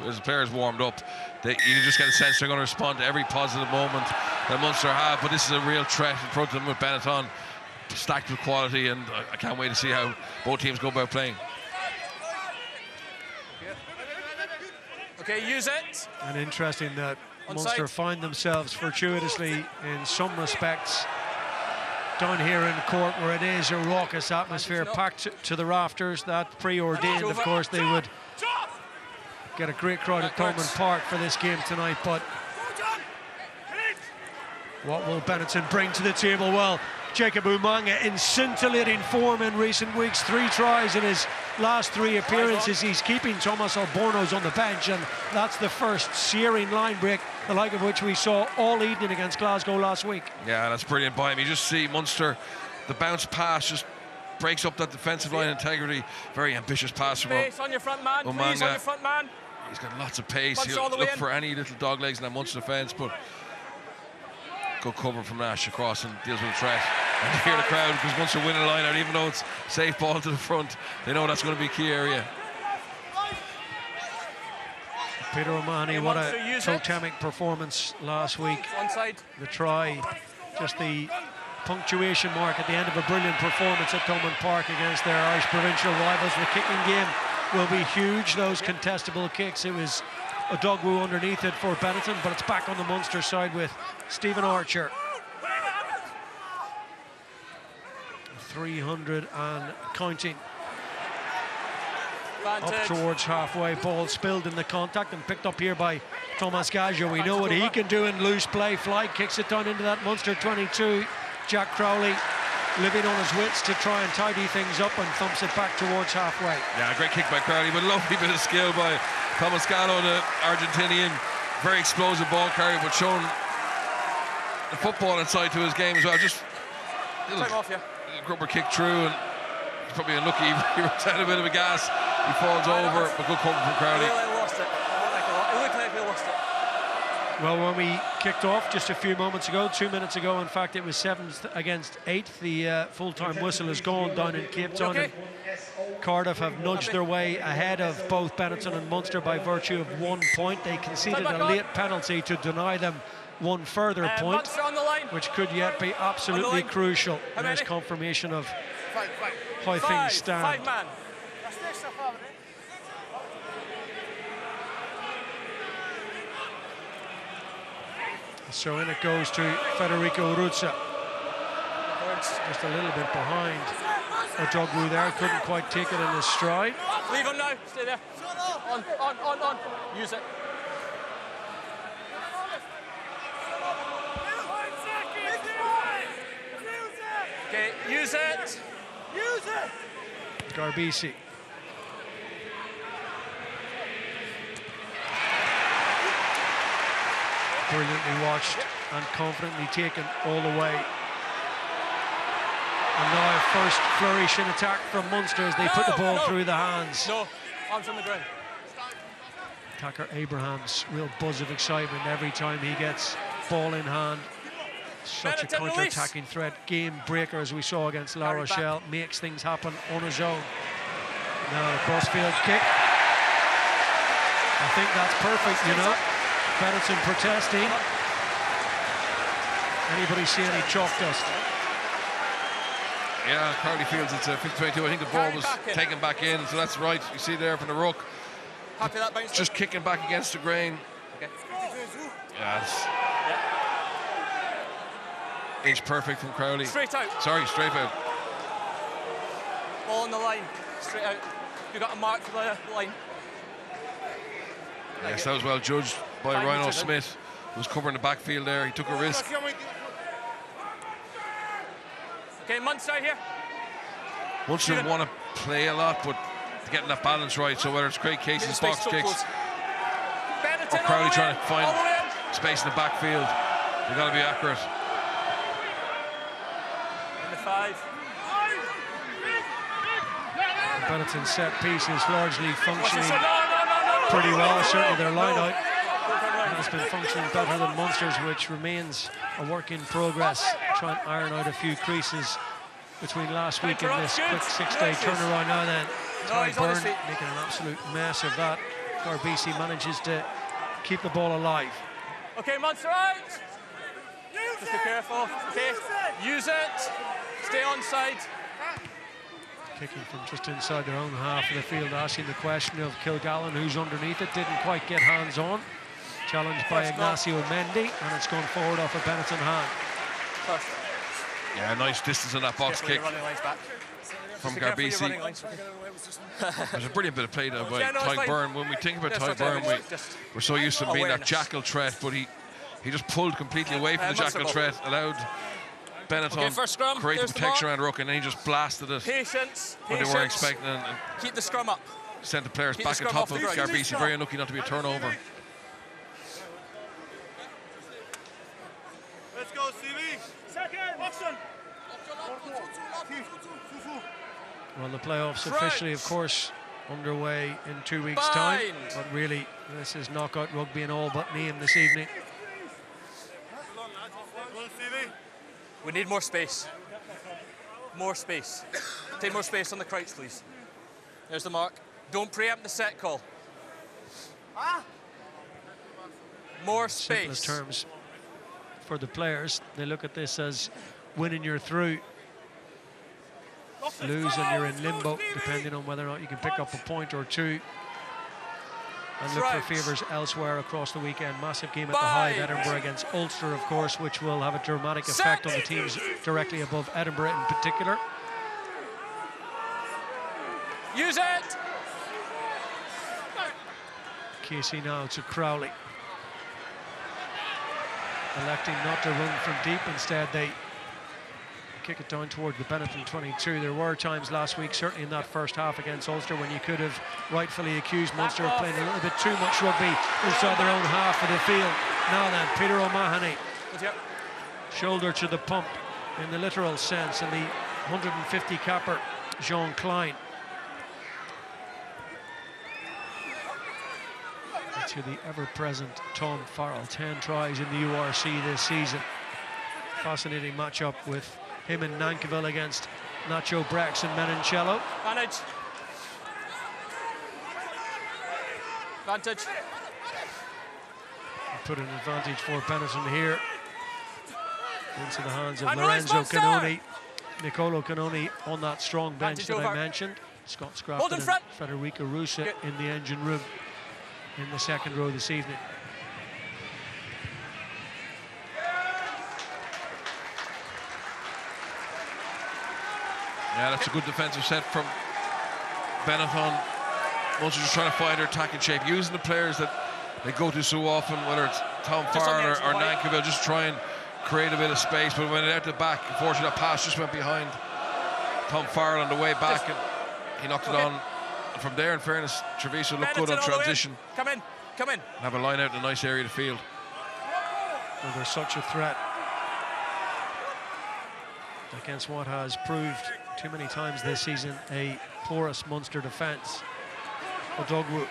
as the players warmed up, you just get a sense they're going to respond to every positive moment that Munster have. But this is a real threat in front of them with Benetton, stacked with quality, and I can't wait to see how both teams go about playing. Okay, use it. And interesting that Munster find themselves fortuitously, in some respects, down here in Cork, where it is a raucous atmosphere, packed to the rafters. That preordained, of course, they would get a great crowd at Thomond Park for this game tonight. But what will Benetton bring to the table? Well, Jacob Umanga in scintillating form in recent weeks. 3 tries in his last 3 appearances. He's keeping Tommaso on the bench, and that's the first searing line break, the like of which we saw all evening against Glasgow last week. Yeah, that's brilliant by him. You just see Munster, the bounce pass just breaks up that defensive line integrity. Very ambitious pass from Umanga. On your front man, Umanga. Please, on your front man. He's got lots of pace. He'll look for any little dog legs in that Munster defence, but good cover from Nash across and deals with a threat. And you hear the crowd, because Munster win a line out, even though it's safe ball to the front, they know that's going to be a key area. Peter O'Mahony, what a totemic performance last week. The try, just the punctuation mark at the end of a brilliant performance at Thomond Park against their Irish provincial rivals. The kicking game will be huge, those contestable kicks. It was a dogwoo underneath it for Benetton, but it's back on the Munster side with Stephen Archer. 300 and counting. Up towards halfway, ball spilled in the contact and picked up here by Thomas Gaggio. We know what he can do in loose play. Fly kicks it down into that Munster 22. Jack Crowley living on his wits to try and tidy things up and thumps it back towards halfway. Yeah, great kick by Crowley, but a lovely bit of skill by Tomascalo, the Argentinian. Very explosive ball carrier, but showing the football inside to his game as well. Just a little grubber kick through, and he's probably unlucky. He runs out a bit of a gas. He falls over, but good cover from Crowley. It looked like he lost it. Well, when we kicked off just a few moments ago, 2 minutes ago, in fact, it was 7th against 8th. The full-time whistle is gone down in Cape Town. And Cardiff have nudged their way ahead of both Benetton and Munster by virtue of 1 point. They conceded a late penalty to deny them one further point, which could yet be absolutely crucial. Nice confirmation of how things stand. So in it goes to Federico Ruzza. Just a little bit behind. Odogwu there, couldn't quite take it in his stride. Leave him now, stay there. On. Use it. Okay, use it. Garbisi. Brilliantly watched and confidently taken all the way. And now first flourish in attack from Munster as they put the ball through the hands. No, arms on the ground. Thaakir Abraham's real buzz of excitement every time he gets ball in hand. Such a counter-attacking threat, game breaker as we saw against La Rochelle, makes things happen on his own. Now a crossfield kick. I think that's perfect, you know. Benetton protesting. Anybody see any chalk dust? Yeah, Crowley feels it's a 52. I think the ball was taken back in, so that's right. You see there from the ruck. Happy that bounce. Just kicking back against the grain. Okay. Yes. It's perfect from Crowley. Straight out. Sorry, straight out. Ball on the line. Straight out. You got a mark for the line. Yes, that was well judged by Rhyno Smith, who was covering the backfield there. He took a risk. Okay, Munster here. Munster want to play a lot, but getting that balance right. So whether it's Craig Casey's box kicks or Crowley trying to find space in the backfield, they've got to be accurate. In the 5. Benetton's set piece is largely functioning pretty well. Certainly their line out has been functioning better than Munster's, which remains a work in progress. Trying to iron out a few creases between last week and this quick 6-day turnaround now then. Beirne making an absolute mess of that. Garbisi manages to keep the ball alive. Okay, Munster out. Just be careful. Okay, use it. Stay onside. Kicking from just inside their own half of the field, asking the question of Kilgallen, who's underneath it. Didn't quite get hands on. Challenged by Ignacio Mendy, and it's gone forward off a Benetton hand. Yeah, nice distance on that box kick from Garbisi. There's a brilliant bit of play there by Tadhg Beirne. When we think about Tadhg Beirne, we're so used to being that jackal threat, but he just pulled completely away from the jackal threat, allowed Benetton create the protection around Ruck, and then he just blasted it when they weren't expecting it, and keep the scrum up. Sent the players back on top of Garbisi. Very unlucky not to be a turnover. Let's go, CV. Second, Austin. Well, the playoffs officially, of course, underway in 2 weeks' time. But really, this is knockout rugby in all but name this evening. We need more space. More space. Take more space on the crouch, please. There's the mark. Don't preempt the set call. More space. Simplest terms for the players. They look at this as winning you're through. Lose and you're in limbo, depending on whether or not you can pick up a point or two. And look for favours elsewhere across the weekend. Massive game at the Hive, Edinburgh against Ulster, of course, which will have a dramatic effect on the teams directly above Edinburgh in particular. Use it! Casey now to Crowley. Electing not to run from deep, instead they kick it down toward the Benetton 22. There were times last week, certainly in that first half against Ulster, when you could have rightfully accused Munster of playing a little bit too much rugby inside their own half of the field. Now then, Peter O'Mahony, shoulder to the pump in the literal sense, and the 150 capper Jean Kleyn. To the ever-present Tom Farrell, 10 tries in the URC this season. Fascinating matchup with him and Nankivell against Nacho Brex and Menoncello. Advantage. Put an advantage for Benetton here. Into the hands of Lorenzo Canoni. Nicolo Canoni on that strong bench that I mentioned. Scott Scrafton and Federica Russa in the engine room in the second row this evening. Yeah, that's a good defensive set from Benetton. Munster just trying to find their attacking shape, using the players that they go to so often, whether it's Tom Farrell or Nankivell, just try and create a bit of space. But when they're out the back, unfortunately that pass just went behind Tom Farrell on the way back, and he knocked it on. And from there, in fairness, Treviso looked good on transition. Come in. And have a line out in a nice area of the field. Well, there's such a threat against what has proved too many times this season a porous Munster defence. Tadhg.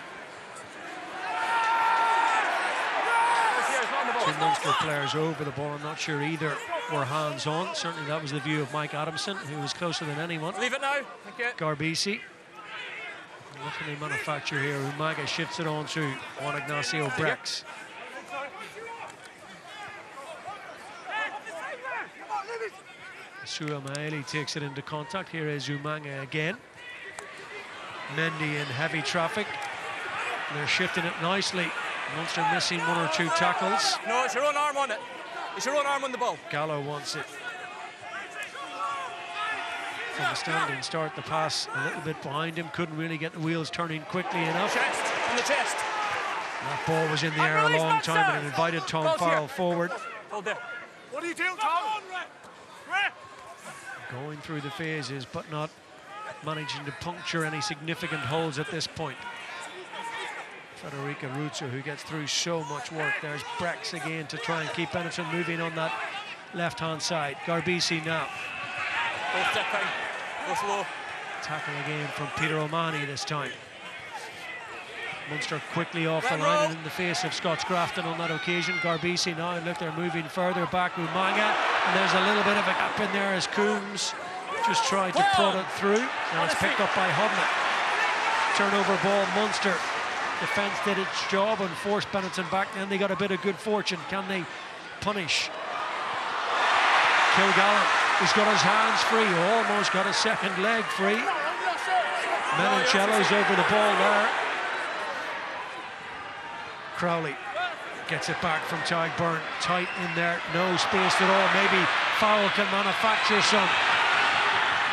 Two Munster players over the ball. I'm not sure either were hands-on. Certainly that was the view of Mike Adamson, who was closer than anyone. Leave it now. Thank you. Garbisi. What can they manufacture here? Umaga shifts it on to Juan Ignacio Brex. Suamaeli takes it into contact. Here is Umaga again. Mendy in heavy traffic. They're shifting it nicely. Munster missing one or two tackles. No, it's your own arm on it. It's your own arm on the ball. Gallo wants it. From the standing start, the pass a little bit behind him. Couldn't really get the wheels turning quickly enough. Chest, on the chest. That ball was in the air a long time, and it invited Tom Farrell forward. Hold there. What do you do, Tom? Going through the phases, but not managing to puncture any significant holes at this point. Federica Russa, who gets through so much work. There's Brex again to try and keep Benetton moving on that left-hand side. Garbisi now. Go slow. Tackle again from Peter O'Mahony this time. Munster quickly off the line and in the face of Scott Grafton on that occasion. Garbisi now, and look, they're moving further back. Umaga, and there's a little bit of a gap in there as Coombes just tried to prod it through. Now it's picked up by Hodnett. Turnover ball, Munster defence did its job and forced Benetton back. Then they got a bit of good fortune. Can they punish? Kilgallen, he's got his hands free, almost got his second leg free. Menoncello's over the ball there. Crowley gets it back from Tadhg. Beirne tight in there, no space at all. Maybe Farrell can manufacture some.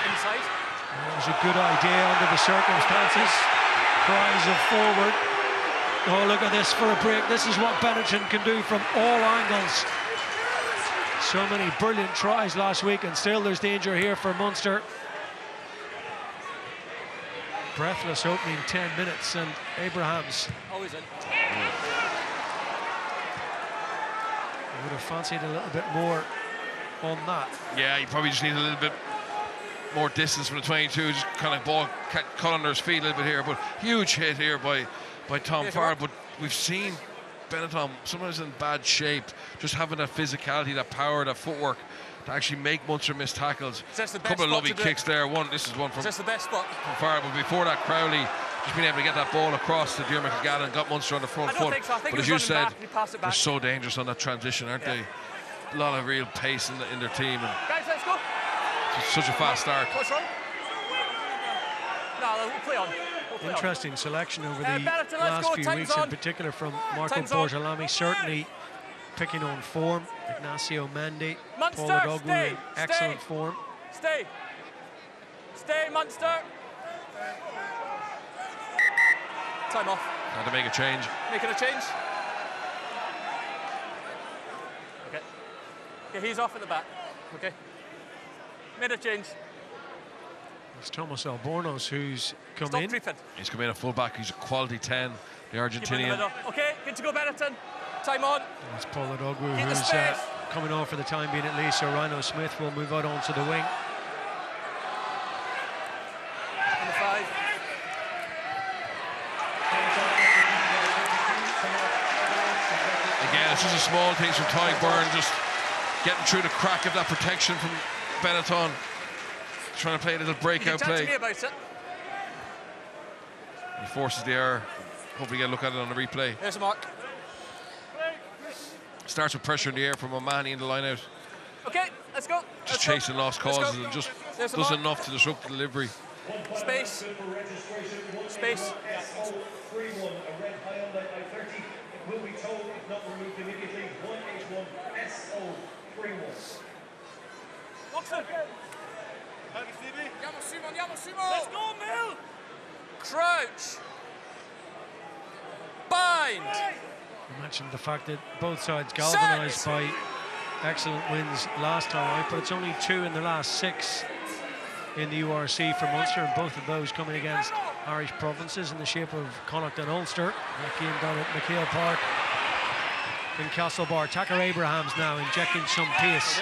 Inside. That was a good idea under the circumstances. Cries of forward. Oh, look at this for a break. This is what Benetton can do from all angles. So many brilliant tries last week, and still there's danger here for Munster. Breathless opening 10 minutes, and Abraham's Always in. I would have fancied a little bit more on that. Yeah, you probably just need a little bit more distance from the 22, just kind of ball cut under his feet a little bit here, but huge hit here by Tom Farrell. But we've seen Benetton sometimes in bad shape, just having that physicality, that power, that footwork to actually make Munster miss tackles. A couple of lovely kicks there. This is one from, the best spot from Farrell, but before that, Crowley just being able to get that ball across to Diarmuid and got Munster on the front foot. So. But as you said, they're so dangerous on that transition, aren't they? A lot of real pace in their team. And guys, let's go. it's such a fast start. What's wrong? No, we'll play on. Interesting selection over the Benetton, last few Time's weeks, on. in particular from Marco Bortolami. Certainly picking on form. Ignacio Mendy, Munster, Tadhg stay, in excellent form. Stay, Munster. Time off. Had to make a change. Making a change. Okay. Okay, he's off at the back. Okay. Made a change. It's Tommaso Bornos who's come Stop in. creeping. He's come in a full-back. He's a quality 10, the Keep in the Argentinian. middle. Okay, good to go, Benetton. Time on. It's Paul Tadhg Keep the who's space. coming on for the time being at least. So Rhyno Smith will move out onto the wing. Number 5. Again, it's just a small things from Tadhg. Beirne just getting through the crack of that protection from Benetton. Trying to play a little breakout play. Me about it. He forces the error. Hopefully get a look at it on the replay. There's a mark. Starts with pressure in the air from O'Mahony in the line out. Okay, let's go. Just chasing lost causes and just There's the does mark. enough to disrupt the delivery. Space. Space. Let's go, Mill! I Crouch. Bind. mentioned the fact that both sides galvanised by excellent wins last time out, but it's only 2 in the last 6 in the URC for Munster, and both of those coming against Irish provinces in the shape of Connacht and Ulster. That game down at McHale Park in Castlebar. Thaakir Abrahams now injecting some pace.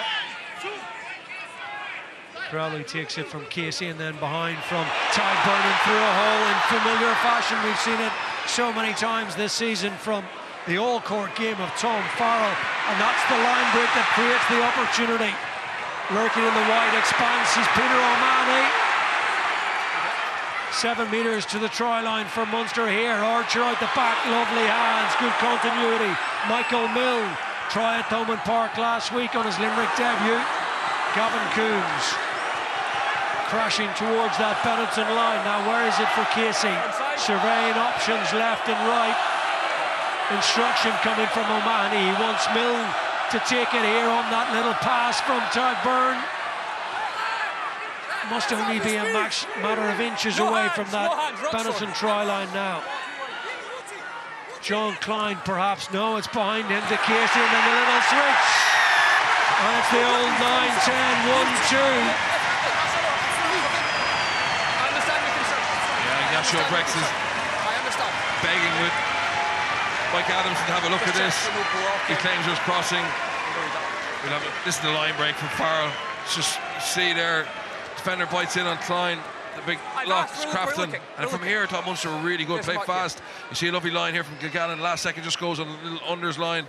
Crowley takes it from Casey, and then behind from Tadhg, burning through a hole in familiar fashion. We've seen it so many times this season from the all-court game of Tom Farrell, and that's the line break that creates the opportunity. Lurking in the wide expanse is Peter O'Mahony. 7 metres to the try line for Munster here. Archer out the back, lovely hands, good continuity. Michael Milne, try at Thomond Park last week on his Limerick debut. Gavin Coombes crashing towards that Benetton line. Now where is it for Casey? Surveying options left and right. Instruction coming from O'Mahony. He wants Milne to take it here on that little pass from Tadhg. Beirne. Must only be a matter of inches away from that Benetton try line now. John Kleyn perhaps. No, it's behind him to Casey, and then a little switch. And it's the old 9-10-1-2. Ignacio Brex is begging with Mike Adams to have a look at this. He claims there's crossing. This is the line break from Farrell. Just see there, defender bites in on Kleyn. The big lock is Crafton. And from here, I thought Munster were really good. Play fast. You see a lovely line here from Kilgallen. Last second just goes on a little unders line.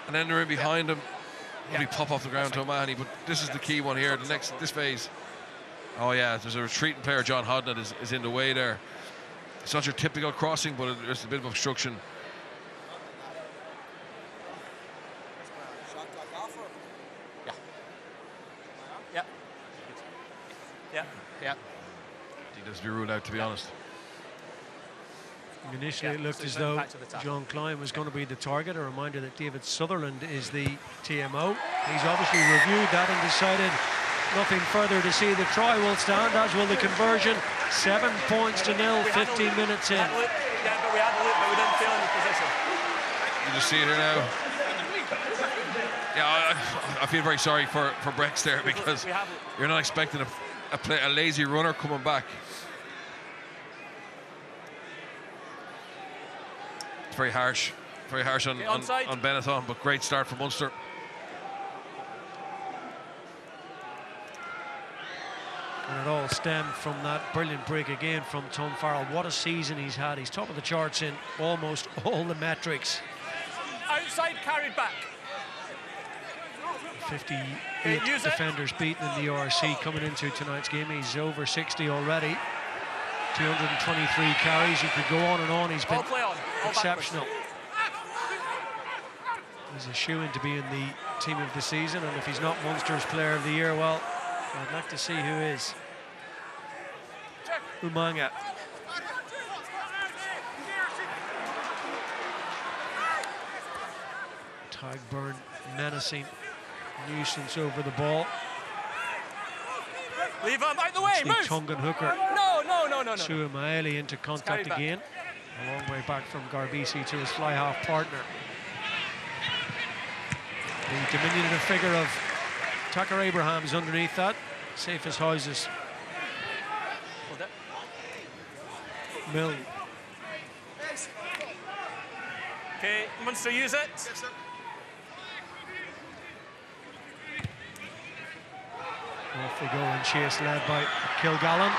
And then they're in behind him. Lovely pop off the ground to O'Mahony. But this is the key one here. This phase. Oh yeah, there's a retreating player. John Hodnett is in the way there. It's not your typical crossing, but there's a bit of obstruction. Yeah. He does be ruled out, to be honest. Initially, it looked as though John Kleyn was going to be the target. A reminder that David Sutherland is the TMO. He's obviously reviewed that and decided nothing further to see. The try will stand, as will the conversion. 7 points to 0, 15 minutes in. Yeah, but we had a look, but we didn't feel in the position. You just see it here now. Yeah, I feel very sorry for Brex there, because you're not expecting a lazy runner coming back. It's very harsh on Benetton, but great start for Munster. And it all stemmed from that brilliant break again from Tom Farrell. What a season he's had. He's top of the charts in almost all the metrics. Outside carried back. 58 defenders beaten in the RC coming into tonight's game. He's over 60 already. 223 carries. He could go on and on. He's been exceptional. He's a shoo-in to be in the team of the season, and if he's not Munster's player of the year, well, I'd like to see who is. Umanga. Tadhg Beirne menacing, nuisance over the ball. Leave him out the way, move! Tongan hooker. No. Suamaeli into contact again. A long way back from Garbisi to his fly half partner. The diminutive figure of Thaakir Abraham's underneath that. Safe as houses. Milne. Okay, Munster use it. Off they go and chase led by Kilgallen.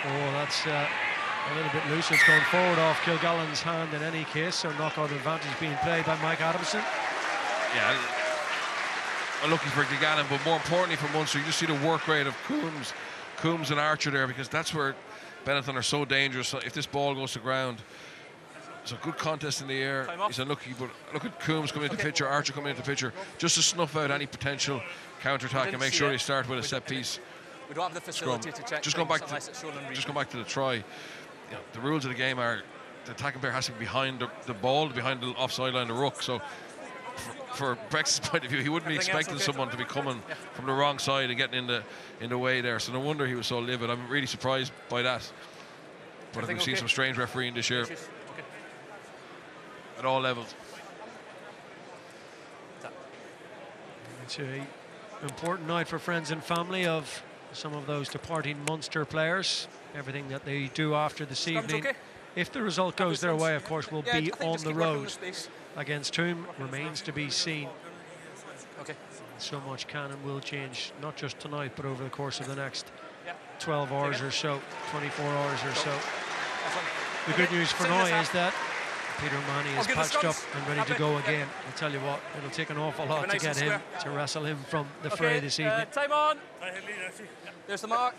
Oh, that's a little bit loose. It's gone forward off Kilgallen's hand in any case, so knockout advantage being played by Mike Adamson. Yeah, looking for Kilgallen, but more importantly for Munster, you just see the work rate of Coombes and Archer there, because that's where Benetton are so dangerous. If this ball goes to ground, it's a good contest in the air. He's unlucky, but look at Coombes coming into the picture, Archer coming into the picture, just to snuff out any potential counter-attack and make sure they start with a set piece. We don't have the facility to check. Just go back to the try. You know, the rules of the game are the attacking player has to be behind the ball, behind the offside line, the ruck. So for Brex's point of view, he wouldn't be expecting someone to be coming from the wrong side and getting in the way there. So no wonder he was so livid. I'm really surprised by that. But I think we've seen some strange refereeing this year at all levels. It's an important night for friends and family of some of those departing Munster players. Everything that they do after this evening, if the result goes their way, of course, will be on the road. Against whom remains to be seen. So much can and will change, not just tonight, but over the course of the next 12 hours or so, 24 hours or so. The good news for now is that Peter Manny is patched up and ready to go again. I'll tell you what, it'll take an awful lot to get him, to wrestle him from the fray this evening. Time on. There's the mark.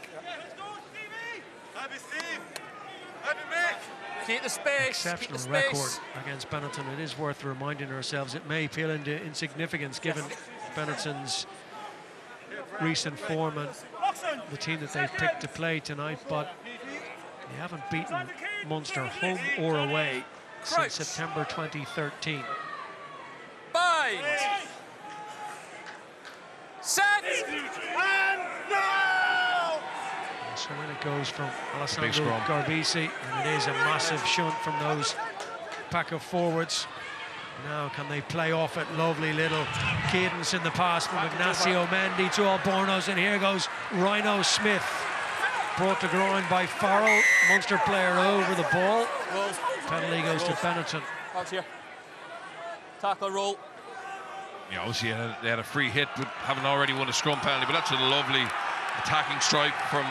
Keep the space. Exceptional record against Benetton. It is worth reminding ourselves. It may pale into insignificance given Benetton's recent form and the team that they've picked to play tonight, but they haven't beaten Munster home or away since September 2013. Bind. Set. And now. So when it goes from Alessandro Garbisi, and it is a massive shunt from those pack of forwards. Now can they play off it? Lovely little cadence in the pass from Ignacio Mendy to Albornoz, and here goes Rhyno Smith. Brought to ground by Farrell, Munster player over the ball. Penalty goes to Benetton. Out here. Tackle roll. Yeah, obviously they had a free hit, but haven't already won a scrum penalty. But that's a lovely attacking strike from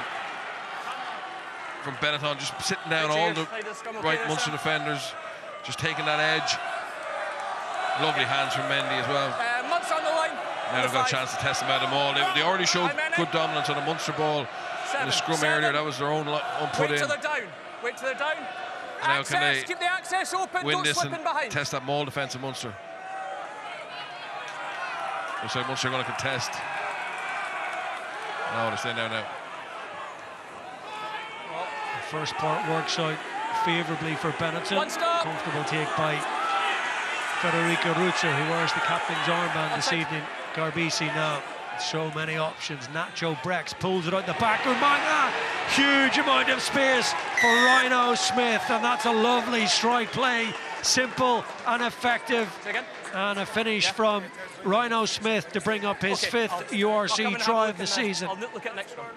Benetton, just sitting down all the right Munster defenders, just taking that edge. Lovely hands from Mendy as well. Munster on the line. Now they've got a chance to test them out them all. They already showed good dominance on a Munster ball in the scrum earlier. That was their own put in. Wait till they're down. Wait till they're down. Now Access, can they keep the access open, win don't this slip in and behind. test that maul defence of Munster? Looks like Munster are going to contest. No, they're staying down now. The first part works out favourably for Benetton. Comfortable take by Federico Ruzza, who wears the captain's armband this evening. Garbisi now. So many options. Nacho Brex pulls it out the back. Umanga, huge amount of space for Rhyno Smith, and that's a lovely strike play. Simple and effective. And a finish from Rhyno Smith to bring up his fifth URC try of the season. I'll look at next one.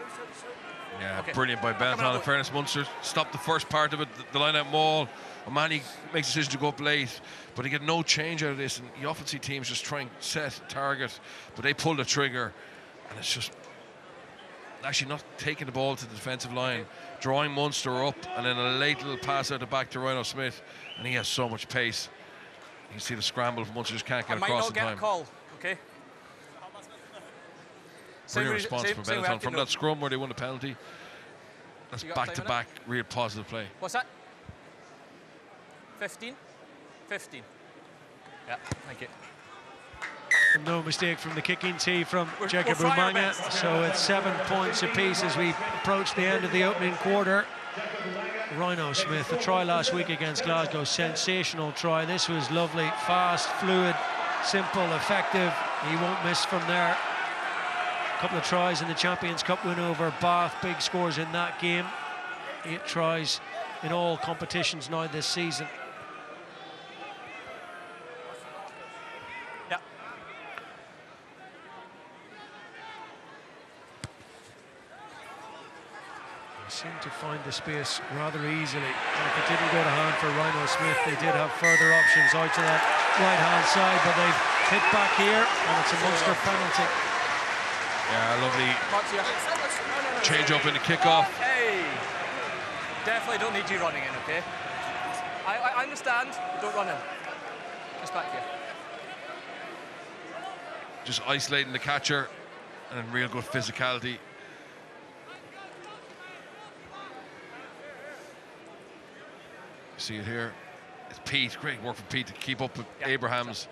Yeah, brilliant by Benetton. In fairness, Munster stopped the first part of it, the line-out maul. O'Mahony makes a decision to go up late, but he get no change out of this, and you often see teams just try and set target, but they pull the trigger, and it's just actually not taking the ball to the defensive line, drawing Munster up, and then a late little pass out the back to Rhyno Smith, and he has so much pace. You can see the scramble from Munster, just can't get across in time. I might not get a call, okay? Brilliant response from Benetton from that scrum where they won the penalty. That's back-to-back, real positive play. What's that? 15? 15. Yeah, thank you. No mistake from the kicking tee from Jacob Umanga. So it's 7 points apiece as we approach the end of the opening quarter. Rhyno Smith, a try last week against Glasgow, sensational try. This was lovely, fast, fluid, simple, effective. He won't miss from there. A couple of tries in the Champions Cup win over Bath, big scores in that game. 8 tries in all competitions now this season. Yeah. They seem to find the space rather easily. And if it didn't go to hand for Rhyno Smith, they did have further options out to that right-hand side, but they've hit back here, and it's a Munster penalty. Yeah, lovely change up in the kickoff. Hey, definitely don't need you running in, okay? I understand, but don't run in. Just back here. Just isolating the catcher and real good physicality. You see it here. It's Pete, great work for Pete to keep up with Abrahams.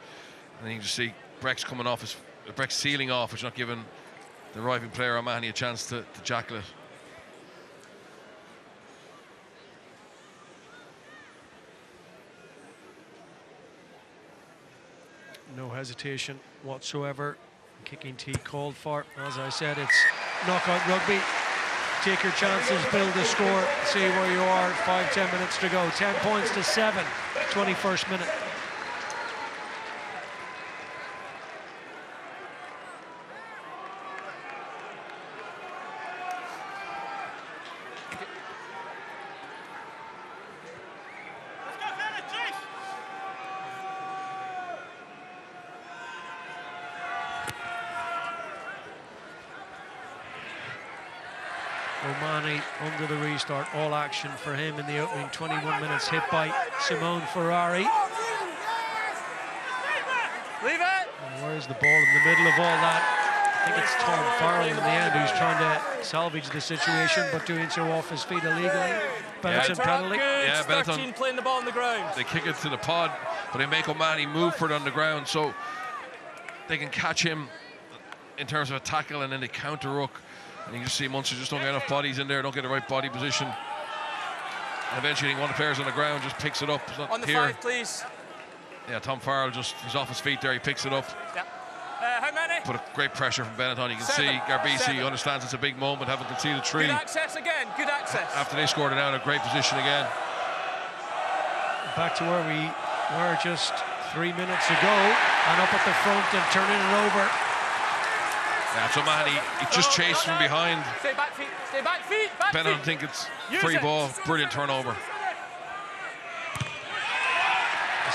And then you can just see Brex coming off, Brex sealing off, which not giving the arriving player O'Mahony a chance to jackal it. No hesitation whatsoever. Kicking tee called for. As I said, it's knockout rugby. Take your chances, build a score, see where you are. 5-10 minutes to go. 10 points to 7. 21st minute. O'Mahony under the restart, all action for him in the opening 21 minutes, hit by Simone Ferrari. Leave it! And where's the ball in the middle of all that? I think it's Tom Farrell in the end who's trying to salvage the situation, but doing so off his feet illegally. Benetton penalty. Yeah, Benetton 13 playing the ball on the ground. They kick it to the pod, but they make O'Mahony move for it on the ground, so they can catch him in terms of a tackle, and then they counter ruck. And you can just see Munster just don't get enough bodies in there, don't get the right body position. And eventually one of the players on the ground just picks it up. It's not on the here. 5, please. Yeah, Tom Farrell he's off his feet there, he picks it up. Yeah. How many? Put a great pressure from Benetton. You can 7. see Garbisi 7. Understands it's a big moment, having conceded 3. Good access again, good access. After they scored it out, a great position again. Back to where we were just 3 minutes ago, and up at the front and turning it over. Yeah, so O'Mahony, he just chased from behind. Stay back feet, stay back feet, back Benetton feet. think it's free ball, brilliant turnover.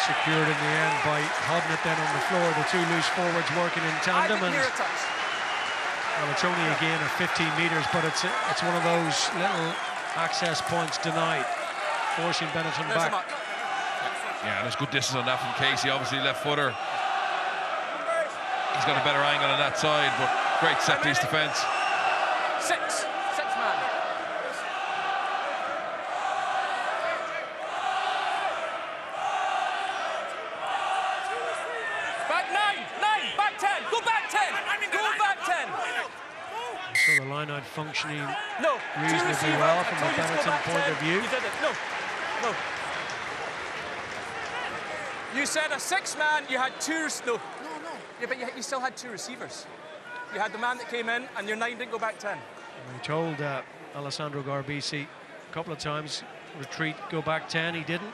Secured in the end by Hodnett then on the floor, the 2 loose forwards working in tandem, and well, it's only again at 15 metres, but it's one of those little access points denied, forcing Benetton back. Yeah, there's good distance on that from Casey, obviously left footer. He's got a better angle on that side, but great set piece defence. 6 man. So the line out functioning No. reasonably well from the Benetton point of view. You did it. No. No. You said a 6-man, you had two... No. Yeah, but you still had 2 receivers. You had the man that came in, and your 9 didn't go back 10. We told Alessandro Garbisi a couple of times, retreat, go back 10. He didn't.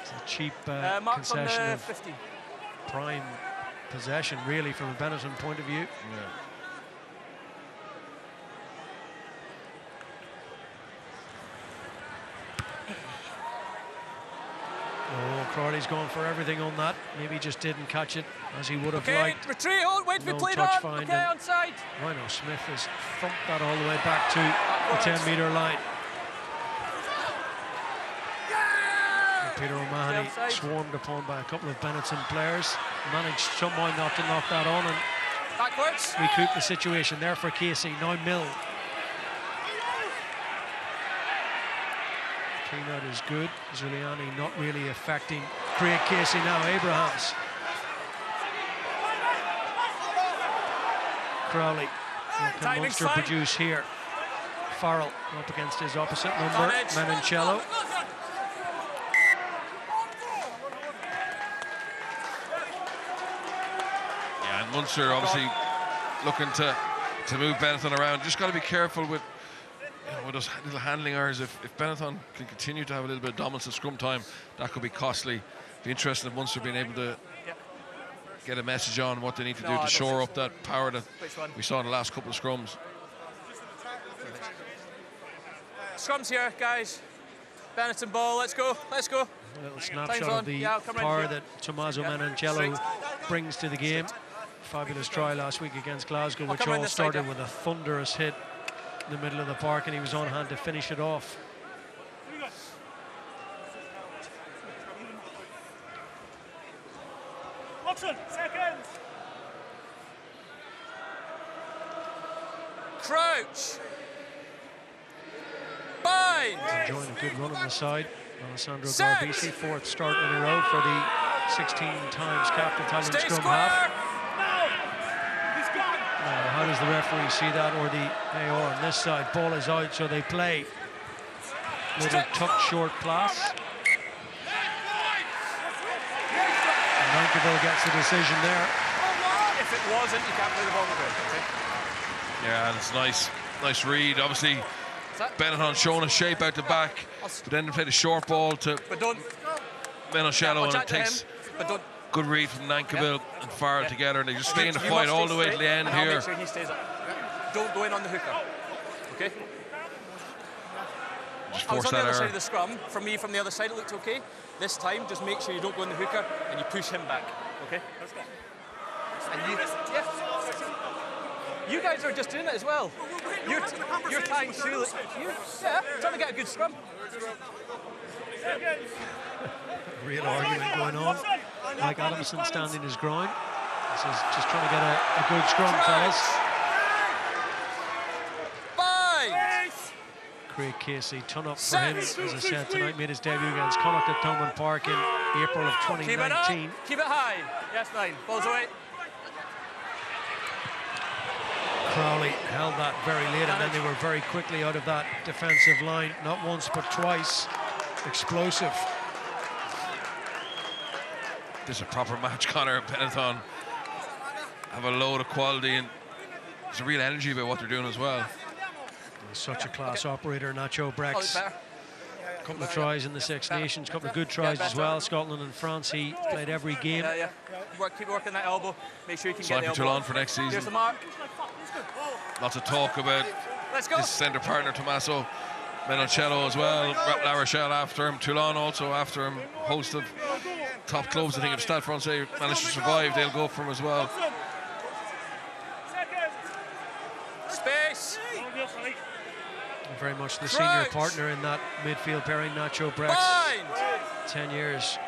It's a cheap Marks on concession the of 50. prime possession, really, from a Benetton point of view. Yeah. Oh, Crowley's going for everything on that. Maybe he just didn't catch it as he would have Okay, liked. retreat, hold, wait to be No played touch on. find, Okay, and onside. Rhyno Smith has thumped that all the way back to the 10-metre line. And Peter O'Mahony Outside. swarmed upon by a couple of Benetton players. Managed somehow not to knock that on and Backwards. recoup the situation there for Casey. Now Milne. Clean out is good. Zuliani not really affecting Craig Casey now. Abrahams. Crowley. What can Timing's Munster fine. produce here? Farrell up against his opposite number, edge. Menoncello. Yeah, and Munster obviously looking to move Benetton around. Just got to be careful with, with those little handling errors. If Benetton can continue to have a little bit of dominance at scrum time, that could be costly. Be interested in Munster being able to get a message on what they need to do to shore up that power that we saw in the last couple of scrums. Scrums here, guys. Benetton ball, let's go, let's go. A little snapshot of the power that Tommaso Menoncello brings to the game. Fabulous try last week against Glasgow, which all started with a thunderous hit in the middle of the park, and he was on hand to finish it off. Watson, seconds. Crouch. Bind. Enjoying a good run on the side. Alessandro Garbisi, 4th start in a row for the 16 times capped Italian Stay scrum square. half. He's gone. Now, how does the referee see that, or the AR on this side? Ball is out, so they play. Little tucked short pass. And Nankivell gets the decision there. If it wasn't, you can't play the ball on the ground. Okay? Yeah, and it's nice read. Obviously, Benetton showing a shape out the back, but then they played a short ball to But don't. Menoncello, watch and out it to takes him, but don't. good read from Nankivell and Farrell together, and they just stay in the fight all the way to the end and I'll here. make sure he stays up. Don't go in on the hooker. Okay? Just I was force on the that other side error. of the scrum. For me, from the other side, it looked okay. This time, just make sure you don't go in the hooker and you push him back. Okay? And you guys are just doing it as well. You're tying through. Yeah, trying to get a good scrum. Real argument going on. Mike Adamson standing his ground. This is just trying to get a good scrum, fellas. Bind. Craig Casey, ton up for him, as I said, tonight made his debut against Connacht at Thomond Park in April of Keep it up. 2019. Keep it high. Yes, 9. Balls away. Crowley held that very late, and then they were very quickly out of that defensive line, not once but twice. Explosive. This is a proper match, Conor. Benetton have a load of quality, and there's a real energy about what they're doing as well. He's such a class operator, Nacho Brex. A couple of tries in the Six Nations, a couple of good tries as well. Scotland and France, he played every game. Yeah. Keep working that elbow. Make sure you can Sign get for the elbow. Toulon for next season. Here's the mark. Lots of talk about Let's go. his centre partner, Tommaso Menoncello, as well. La Rochelle after him, Toulon also after him. Host of top clubs. I think if Stade Francais manage to survive, they'll go for him as well. Space. Very much the senior partner in that midfield pairing, Nacho Brex. Bind. 10 years.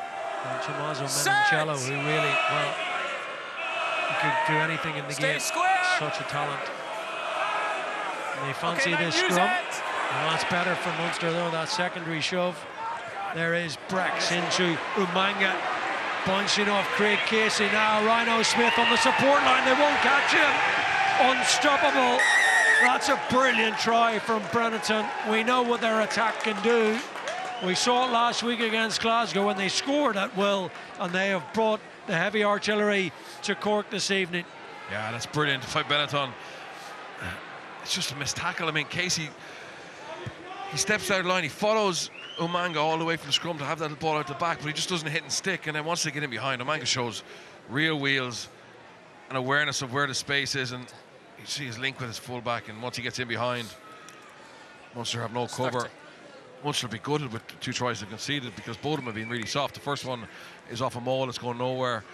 And Tommaso Menoncello, who really, well, he could do anything in the game. Square. Such a talent. And they fancy Okay, this use scrum. it. Well, that's better for Munster, though, that secondary shove. There is Brex into Umanga. Bouncing off Craig Casey now. Rhyno Smith on the support line. They won't catch him. unstoppable. That's a brilliant try from Benetton. We know what their attack can do. We saw it last week against Glasgow when they scored at will, and they have brought the heavy artillery to Cork this evening. Yeah, that's brilliant by Benetton. It's just a missed tackle. I mean, Casey, he steps out of line, he follows Umanga all the way from the scrum to have that ball out the back, but he just doesn't hit and stick. And then once they get in behind, Umanga shows real wheels and awareness of where the space is, and you see his link with his fullback. And once he gets in behind, Munster have no cover. Munster will be gutted with the 2 tries they conceded because both of them have been really soft. The first one is off a maul, it's going nowhere,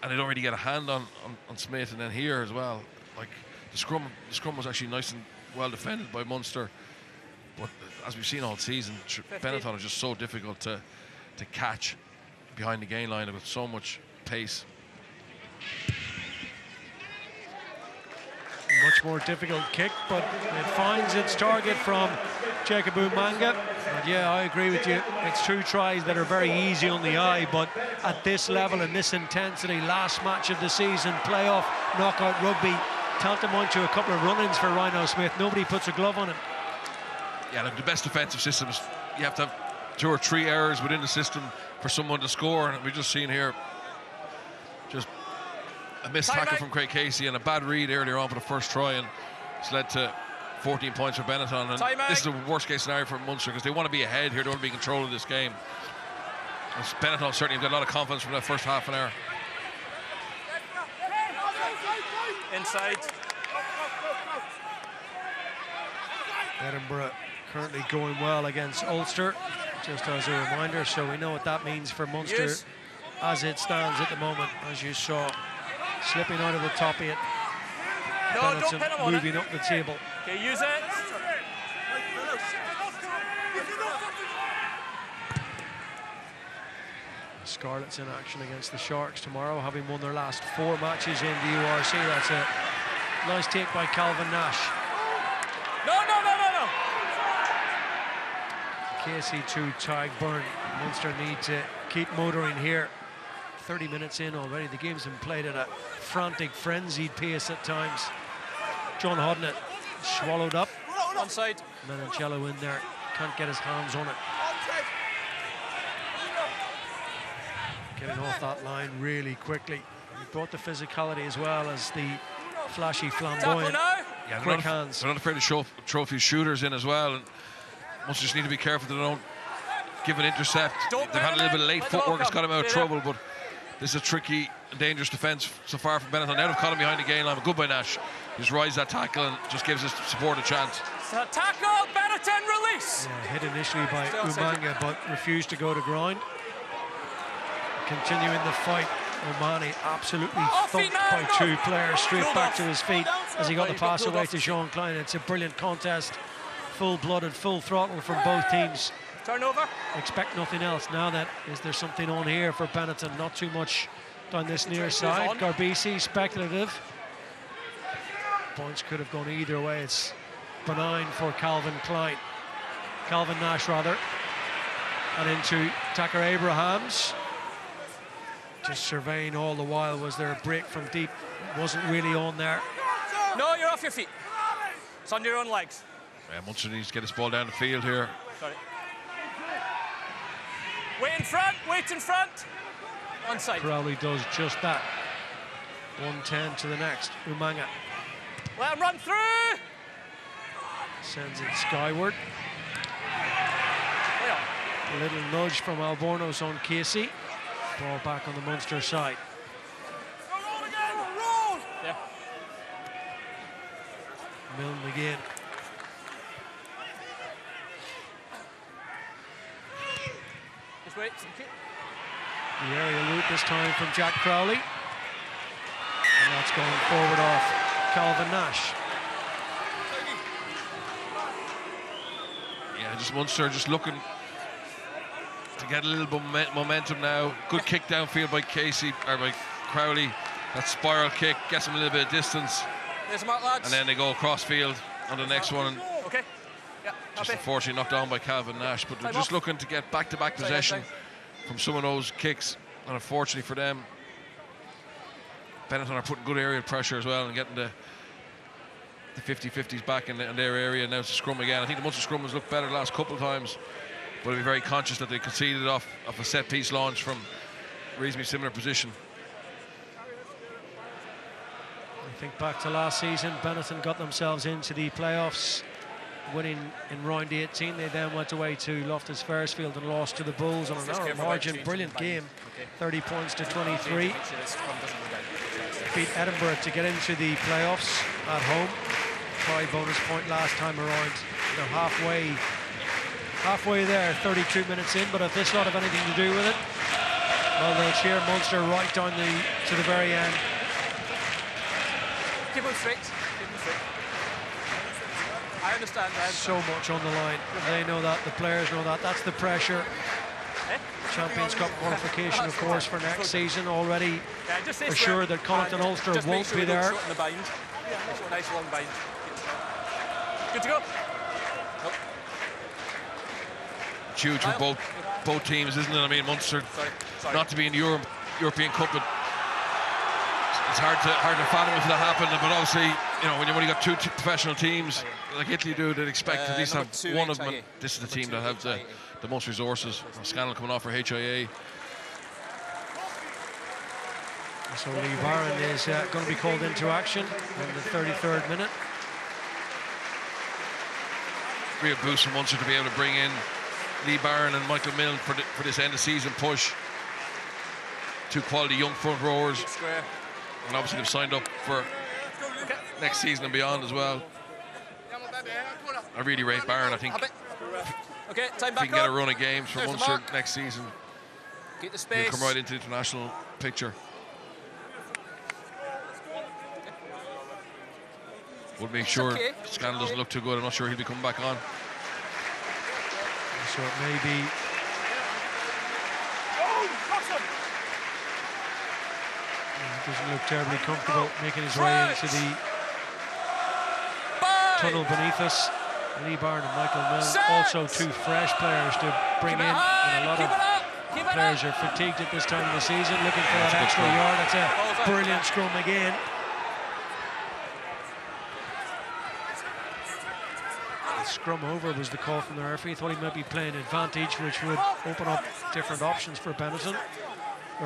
and they don't really get a hand on Smith. And then here as well, like the scrum was actually nice and well defended by Munster. But as we've seen all season, Benetton is just so difficult to catch behind the gain line with so much pace. Much more difficult kick, but it finds its target from Jacob Umanga. And yeah, I agree with you. It's 2 tries that are very easy on the eye, but at this level and this intensity, last match of the season, playoff, knockout rugby, tantamount to a couple of run-ins for Rhyno Smith. Nobody puts a glove on him. Yeah, look, the best defensive systems, you have to have 2 or 3 errors within the system for someone to score, and we've just seen here just a missed tackle from Craig Casey and a bad read earlier on for the first try, and it's led to 14 points for Benetton. And this is the worst case scenario for Munster because they want to be ahead here, they want to be in control of this game. And Benetton certainly have got a lot of confidence from that first half an hour. Inside. Edinburgh currently going well against Ulster, just as a reminder, so we know what that means for Munster as it stands at the moment, as you saw. Slipping out of the top 8. No, Benetton don't pin him on moving up the table. Okay, use it. Scarlets in action against the Sharks tomorrow, having won their last 4 matches in the URC. That's a nice take by Calvin Nash. No. Casey to Tadhg Beirne. Munster need to keep motoring here. 30 minutes in already. The game's been played at a frantic, frenzied pace at times. John Hodnett swallowed up. Onside. Menoncello in there, can't get his hands on it. Getting off that line really quickly. He brought the physicality as well as the flashy, flamboyant, quick hands. They're not afraid to show trophy shooters in as well. And Munster just need to be careful that they don't give an intercept. They've had a little bit of late footwork, it's got him out of trouble, but this is a tricky, dangerous defence so far from Benetton. Now they've caught him behind the gain line, but good by Nash. Just rides that tackle and just gives his support a chance. Tackle, Benetton, release! Yeah, hit initially by Umanga, but refused to go to ground. Continuing the fight, O'Mahony absolutely thumped by 2 players straight back to his feet as he got the pass away to Seán Kleyn. It's a brilliant contest, full-blooded, full throttle from both teams. Turnover. Expect nothing else. Now that is there something on here for Benetton? Not too much down this near side. Garbisi, speculative. Points could have gone either way. It's benign for Calvin Nash rather. And into Thaakir Abrahams. Just surveying all the while. Was there a break from deep? Wasn't really on there. No, you're off your feet. It's on your own legs. Yeah, Munster needs to get his ball down the field here. Sorry. Wait in front. Onside. Crowley does just that. 110 to the next. Umanga. Let him run through. Sends it skyward. A little nudge from Albornoz on Casey. Ball back on the Munster side. Yeah. Milne again. Just wait. The aerial route this time from Jack Crowley. And that's going forward off Calvin Nash. Yeah, just Munster just looking to get a little momentum now. Good kick downfield by Crowley. That spiral kick gets him a little bit of distance. There's a mark, lads. And then they go cross field on the next one. And okay. Yeah. just unfortunately knocked down by Calvin Nash. But they're just looking to get back-to-back possession from some of those kicks. And unfortunately for them, Benetton are putting good aerial pressure as well and getting the the 50-50s back in their area. Now it's a scrum again. I think the Munster scrum has looked better the last couple of times, but I'll be very conscious that they conceded off a set-piece launch from a reasonably similar position. I think back to last season, Benetton got themselves into the playoffs, winning in round 18. They then went away to Loftus Versfield and lost to the Bulls on a narrow margin. Brilliant game, 30 points to 23. Beat Edinburgh to get into the playoffs at home. Try bonus point last time around. They're halfway there, 32 minutes in, but if this not have anything to do with it, well, they'll cheer Munster right down to the very end. Keep them straight. Keep them straight. I understand. So much on the line. They know that. The players know that. That's the pressure. Champions Cup qualification, of course, for next season. Already assured that Connacht Ulster won't be there. Nice long bind. Good to go. Nope. It's huge for both teams, isn't it? I mean, Munster not to be in the European Cup, but it's hard to fathom if that happened. But obviously, you know, when you've only got two professional teams like Italy do, they'd expect at least to have one of them. This is the team that have the most resources. Scannell coming off for HIA. So Lee Barron is going to be called into action in the 33rd minute. Real boost for Munster to be able to bring in Lee Barron and Michael Milne for this end of season push. Two quality young front rowers, and obviously they've signed up for next season and beyond as well. I really rate Barron. I think if he can get a run of games for Munster next season, Keep the space. He'll come right into the international picture. We'll make sure Scannell doesn't look too good. I'm not sure he'll be coming back on. So it may be. He doesn't look terribly comfortable making his way into the tunnel beneath us. Lee Barron and Michael Milne, also two fresh players to bring in. And a lot of players are fatigued at this time of the season, looking for that extra yard. That's a brilliant scrum again. Scrum over was the call from the referee. Thought he might be playing advantage, which would open up different options for Benetton.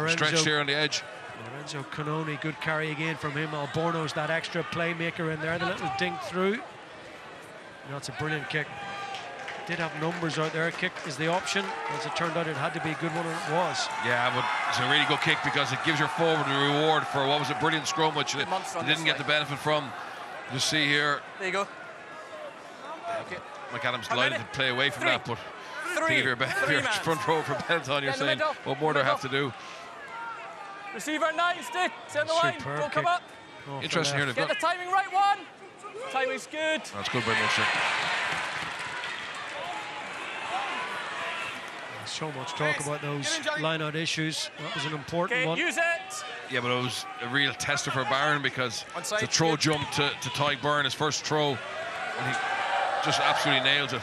Stretched here on the edge. Lorenzo Canoni, good carry again from him. Alborno's that extra playmaker in there. The little dink through. That's a brilliant kick. Did have numbers out there. Kick is the option. As it turned out, it had to be a good one, and it was. Yeah, but it's a really good kick because it gives your forward a reward for what was a brilliant scrum, which they didn't get the benefit from. You see here. There you go. Okay. Mike Adams delighted to play away from that, but I think if you're front row for Benetton, you're saying what more do I have to do? Receiver 9, stick, send the line, don't come up. Interesting here. Get the timing right, one. Timing's good. That's good by Munster. So much talk about those line-out issues. That was an important one. Use it. Yeah, but it was a real tester for Barron because it's a throw jump to Tadhg Beirne, his first throw, and he just absolutely nails it.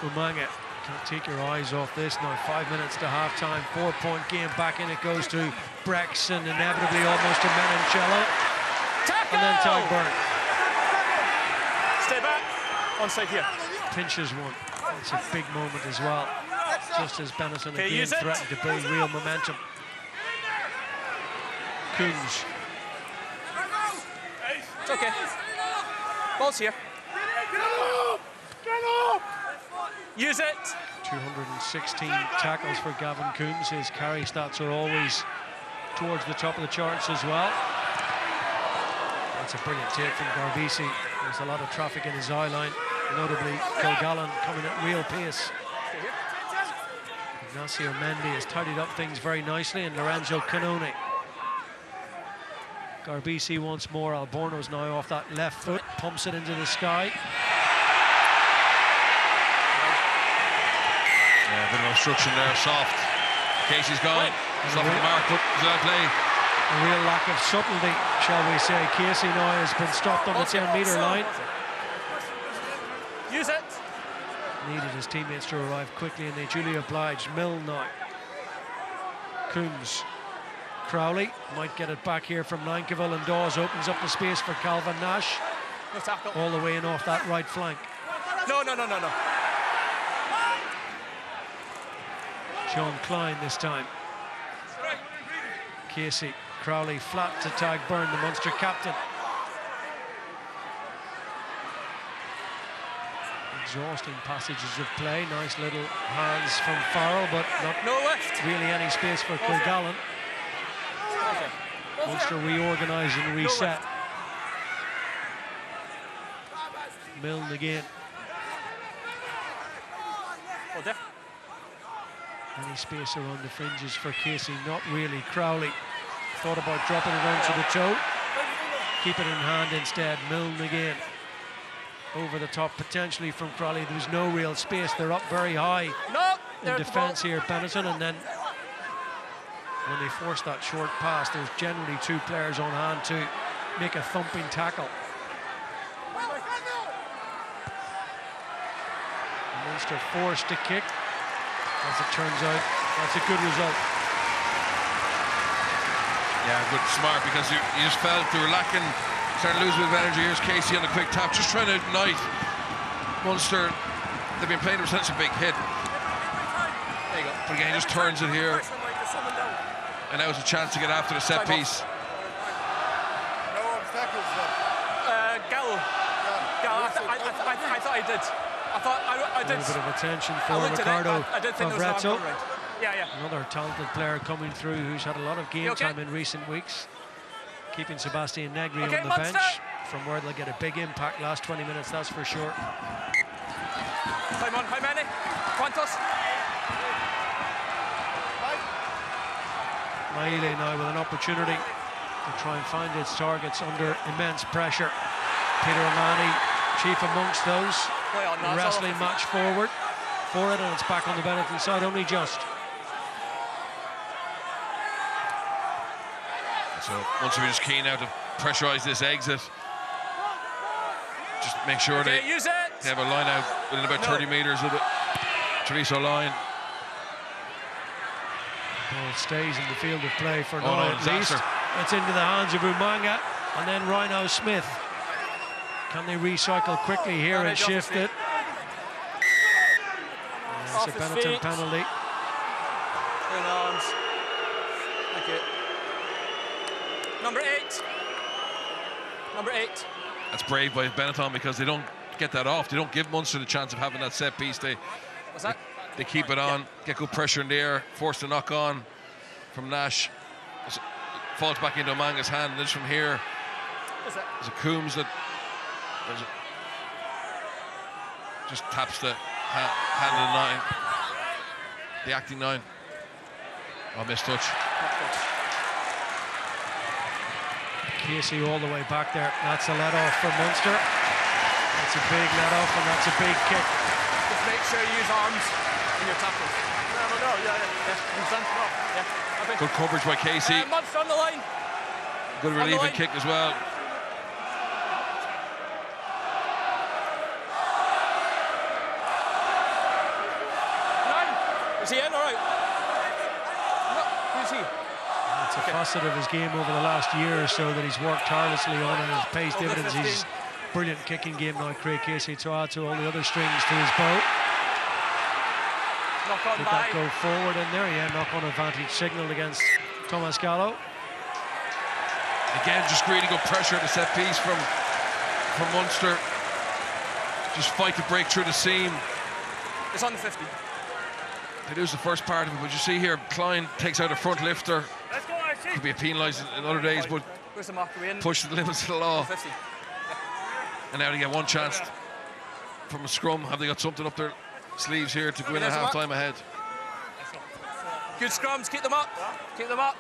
Umaga, can't take your eyes off this now. 5 minutes to half-time, 4-point game. Back in it goes to Brex and inevitably almost to Menoncello. And then Tadhg Beirne. Stay back. Onside here. Pinches one. It's a big moment as well. Just as Benetton again threatened to build real momentum. Coombes. It's okay. Ball's here. Use it. 216 tackles for Gavin Coombes. His carry stats are always towards the top of the charts as well. That's a brilliant take from Garbisi. There's a lot of traffic in his eye line, notably Kilgallen coming at real pace. Ignacio Mendy has tidied up things very nicely, and Lorenzo Canoni. Garbisi once more. Alborno's now off that left foot, pumps it into the sky. Yeah, a bit of obstruction there, soft. Casey's gone. Stop the mark, but is that play? A real lack of subtlety, shall we say. Casey now has been stopped on the 10-metre line. Use it. Needed his teammates to arrive quickly, and they duly obliged. Milne now. Coombes. Crowley might get it back here from Nankivell, and Dawes opens up the space for Calvin Nash. No tackle. All the way in off that right flank. No. Seán Kleyn this time. Casey, Crowley flat to Tadhg Beirne, the Munster captain. Exhausting passages of play. Nice little hands from Farrell, but not really any space for Kilgallen. Munster reorganise and reset. Milne again. Any space around the fringes for Casey? Not really. Crowley thought about dropping it onto the toe. Keep it in hand instead. Milne again. Over the top potentially from Crowley. There's no real space. They're up very high in defence here, Benetton, and then when they force that short pass, there's generally two players on hand to make a thumping tackle. Munster forced to kick. As it turns out, that's a good result. Yeah, good, smart, because you just felt they were lacking, starting to lose a bit of energy. Here's Casey on a quick tap, just trying to ignite Munster. They've been playing with such a big hit. There you go. But again, he just turns it here. And now it's a chance to get after the set piece. No obstacles left. Gallo. I thought I did. I did. A little bit of attention for Ricardo Fabrizio. Yeah. Another talented player coming through who's had a lot of game time in recent weeks. Keeping Sebastian Negri on the bench, from where they'll get a big impact last 20 minutes, that's for sure. Time on, how many? ¿Cuántos? Maile now with an opportunity to try and find its targets under immense pressure. Peter O'Mahony, chief amongst those. Wrestling match forward for it, and it's back on the Benetton side only just. So Munster are just keen now to pressurise this exit. Just make sure they have a line out within about 30 metres of the Treviso line. Ball stays in the field of play for now at least. It's into the hands of Umanga, and then Rhyno Smith. Can they recycle quickly here and shift it? It's a Benetton penalty. In arms. Thank you. Number 8. Number 8. That's brave by Benetton, because they don't get that off. They don't give Munster the chance of having that set piece. They keep it on, get good pressure in the air, force the knock on from Nash. It falls back into Umanga's hand, and then from here, there's a Coombes that just taps the hand of the 9, the acting 9. Oh, missed touch. Casey all the way back there. That's a let-off for Munster. That's a big let-off, and that's a big kick. Just make sure you use arms in your tackles. Good coverage by Casey. Munster on the line. Good relieving kick as well. Is he in? All right. No, who's he? It's a facet of his game over the last year or so that he's worked tirelessly on, and has paid dividends. He's brilliant kicking game now, Craig Casey, to add to all the other strings to his bow. Did that go forward in there? Yeah, knock-on advantage signalled against Thomas Gallo. Again, just really good pressure at the set piece from Munster. Just fight to break through the seam. It's on the 50. They lose the first part of it, but you see here, Kleyn takes out a front lifter. Could be penalised in other days, but push the limits of the law. And now they get one chance from a scrum. Have they got something up their sleeves here to go in at half-time ahead? Good scrums, keep them up. Keep them up.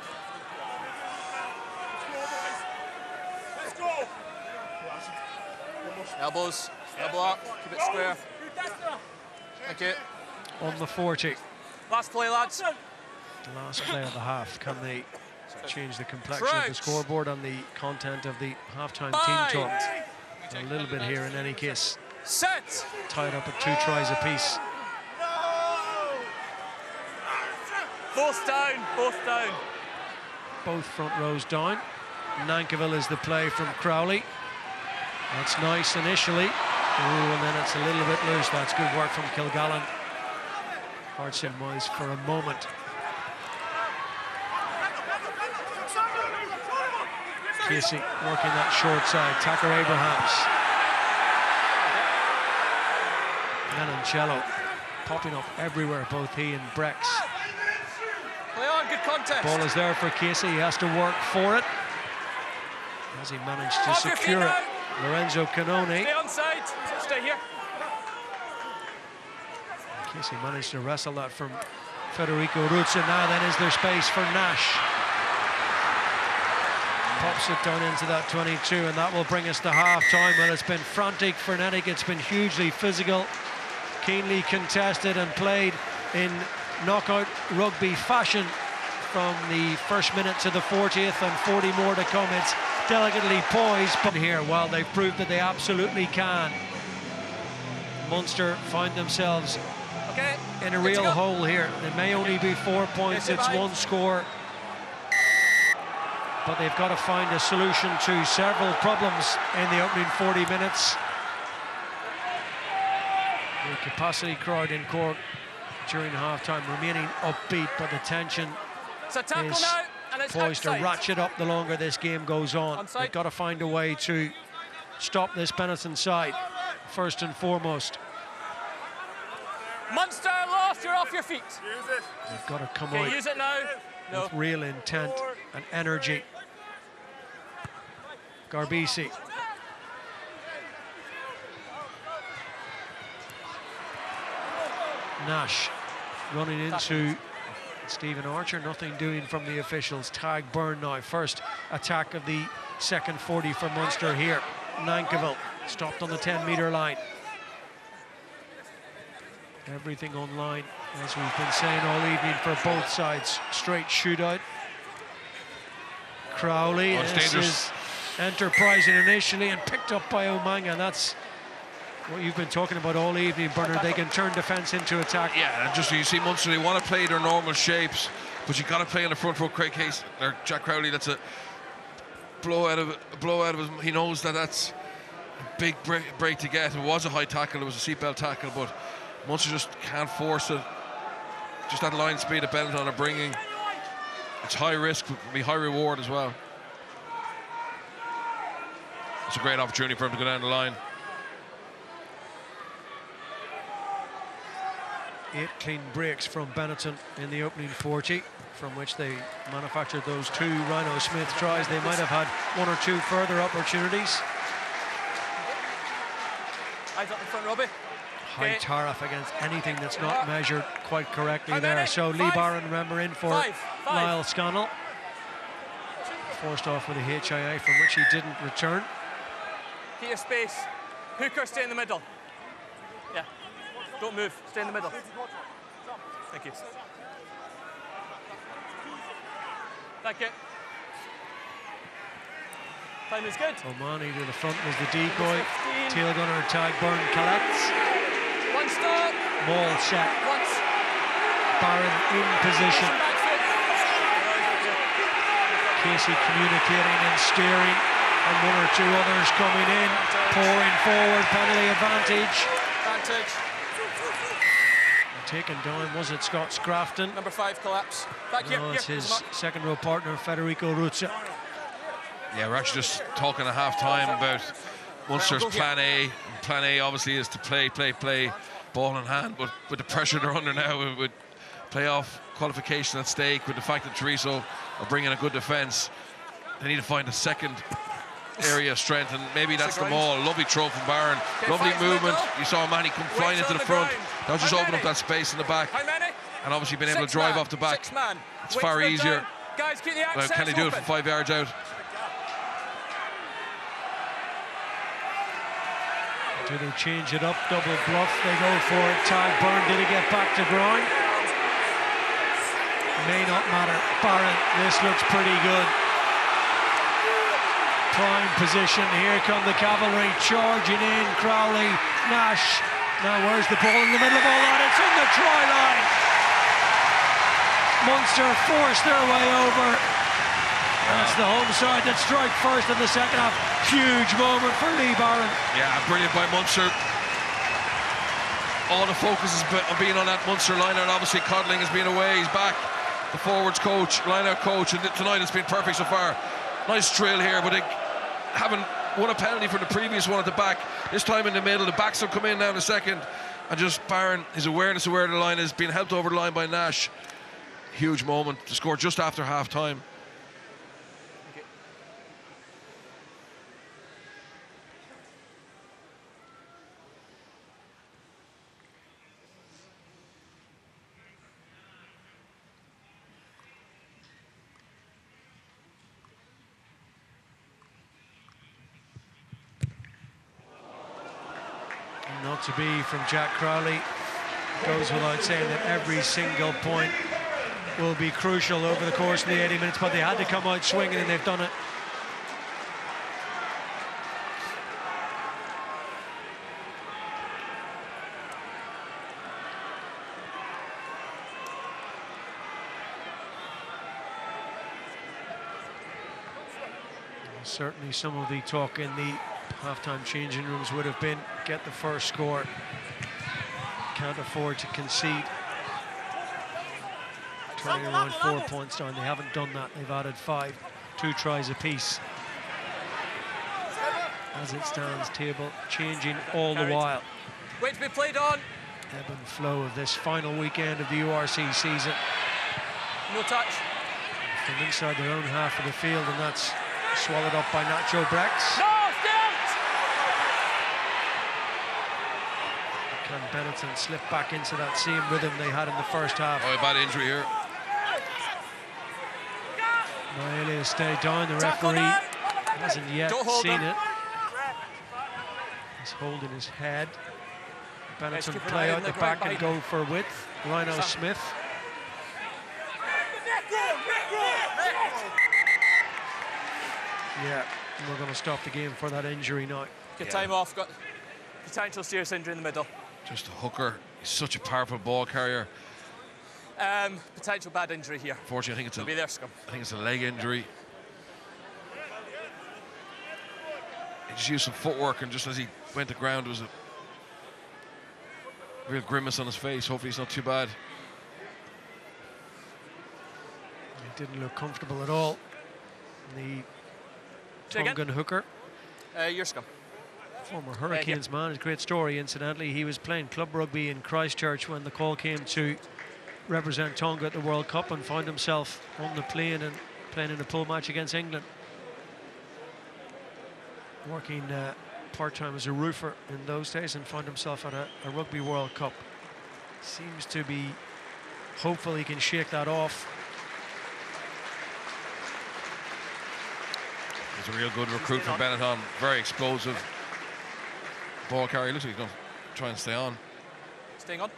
Elbows, elbow up, keep it square. Thank you. On the 40. Last play, lads. The last play of the half. Can they change the complexion of the scoreboard and the content of the half-time team talk? A little bit here in any case. Set. Tied up at 2 tries apiece. Both down, both down. both front rows down. Nankivell is the play from Crowley. That's nice initially. Ooh, and then it's a little bit loose. That's good work from Kilgallen. Hartson was for a moment. Casey working that short side. Thaakir Abrahams. Menoncello popping up everywhere, both he and Brex. Play on, good contest. Ball is there for Casey. He has to work for it. As he managed to secure it. Lorenzo Canone. Stay on side. Stay here. Casey managed to wrestle that from Federico Ruzza. Now then, is there space for Nash? Pops it down into that 22, and that will bring us to half-time. Well, it's been frantic, frenetic, it's been hugely physical, keenly contested and played in knockout rugby fashion from the first minute to the 40th, and 40 more to come. It's delicately poised, but here, while they've proved that they absolutely can, Munster find themselves in a real hole here. It may only be 4 points, it's one score, but they've got to find a solution to several problems in the opening 40 minutes. The capacity crowd in Cork during half-time remaining upbeat, but the tension is poised to ratchet up the longer this game goes on. They've got to find a way to stop this Benetton side, first and foremost. Munster lost, you're off your feet. They've got to come out use it now. with real intent and energy. Garbisi. Nash running into Stephen Archer, nothing doing from the officials. Tadhg Beirne now, first attack of the second 40 for Munster here. Nankivell stopped on the 10-metre line. Everything online, as we've been saying all evening, for both sides. Straight shootout. Crowley, this is enterprising initially and picked up by Omanga. That's what you've been talking about all evening, Bernard. They can turn defence into attack. Yeah, and just you see Munster, they want to play their normal shapes, but you've got to play on the front row. Craig Case or Jack Crowley, that's a blow out of his. He knows that that's a big break to get. It was a high tackle, it was a seatbelt tackle, but Munster just can't force it. Just that line speed that Benetton are bringing. It's high risk, but be high reward as well. It's a great opportunity for him to go down the line. 8 clean breaks from Benetton in the opening 40, from which they manufactured those 2 Rhyno Smith tries. They might have had 1 or 2 further opportunities. Eyes up in front, Robbie. High tariff against anything that's not measured quite correctly there. So Lee Barron, remember, in for Niall Scannell. Forced off with a HIA from which he didn't return. Keep your space. Hooker, stay in the middle. Yeah. Don't move. Stay in the middle. Thank you. Thank you. Time is good. O'Mahony to the front was the decoy. Tail gunner Tadhg Beirne collects. One stop. Ball set. Once. Barron in position. Casey communicating and steering, and 1 or 2 others coming in, pouring forward, penalty advantage. Taken down, was it Scott Scrafton? Number 5 collapse. Back here. No, it's his second row partner, Federico Ruzza. Yeah, we're actually just talking at half-time about Munster's plan A. And plan A obviously is to play, ball in hand, but with the pressure they're under now, with playoff qualification at stake, with the fact that Chorizo are bringing a good defence, they need to find a second area of strength, and maybe that's the maul. Lovely throw from Barron, lovely movement. You saw Manny come flying into the front. They'll just open up that space in the back, and obviously being able to drive off the back. It's far easier. Guys, keep the well, can they do it from 5 yards out? Do they change it up? Double bluff, they go for it. Tadhg Beirne, did he get back to ground? May not matter. Barron, this looks pretty good. Prime position, here come the cavalry charging in. Crowley, Nash. Now where's the ball in the middle of all that? It's on the try line. Munster force their way over. That's the home side that strike first in the second half. Huge moment for Lee Barron. Yeah, brilliant by Munster. All the focus is being on that Munster liner, and obviously Codling has been away. He's back, the forwards coach, line-out coach, and tonight it's been perfect so far. Nice drill here, but they haven't won a penalty from the previous one at the back. This time in the middle, the backs will come in now in a second, and just Barron, his awareness of where the line is, being helped over the line by Nash. Huge moment to score just after half-time. Not to be from Jack Crowley. Goes without saying that every single point will be crucial over the course of the 80 minutes, but they had to come out swinging, and they've done it. Certainly some of the talk in the half-time changing rooms would have been get the first score, can't afford to concede. Turning around 4 points down, they haven't done that. They've added 5, 2 tries apiece. As it stands, table changing all the while. Wait to be played on. Ebb and flow of this final weekend of the URC season. No touch. From inside their own half of the field, and that's swallowed up by Nacho Brex. No, stay out! Can Benetton slip back into that same rhythm they had in the first half? Oh, a bad injury here. Niall stayed down. The referee hasn't yet seen it. He's holding his head. Benetton play out the back and go for width. Rhyno Smith. Yeah, we're going to stop the game for that injury now. Good time off. Got potential serious injury in the middle. Just a hooker. He's such a powerful ball carrier. Potential bad injury here. Fortunately, I think be there, Scum. I think it's a leg injury. He just used some footwork, and just as he went to ground, there was a real grimace on his face. Hopefully, it's not too bad. It didn't look comfortable at all. The Tongan hooker. Your Scum. Former Hurricanes man. It's a great story, incidentally. He was playing club rugby in Christchurch when the call came to represent Tonga at the World Cup, and found himself on the plane and playing in a pool match against England. Working part-time as a roofer in those days, and found himself at a Rugby World Cup. Seems to be hopeful he can shake that off. He's a real good recruit from Benetton. Very explosive ball carrier. Looks like he's going to try and stay on. Staying on.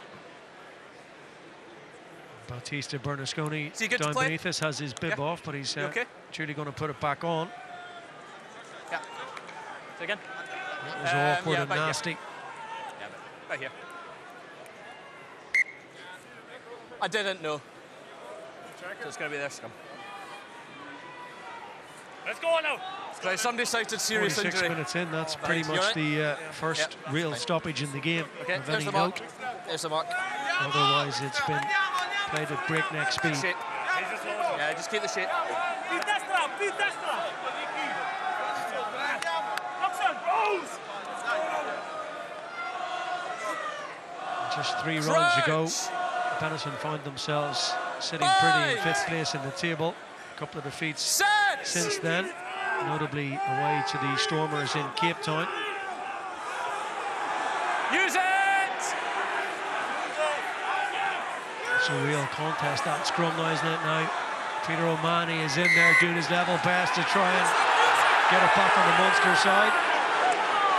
Bautista Bernasconi down beneath us has his bib off, but he's truly going to put it back on. Yeah. So again. That was awkward and nasty. Yeah, right here. I didn't know. So it's going to be there, Scum. Let's go now. Right, somebody cited serious 46 injury. minutes in, that's pretty much the first real stoppage in the game of there's any the mark. note. There's the mark. Otherwise, it's been played at breakneck speed. Shit. Yeah, just keep the shit. Just 3 rounds ago, Benetton found themselves sitting pretty in 5th place in the table. A couple of defeats since then, notably away to the Stormers in Cape Town. Use it! It's a real contest, that scrum now, isn't it now? Peter O'Mahony is in there doing his level best to try and get it back on the Munster side.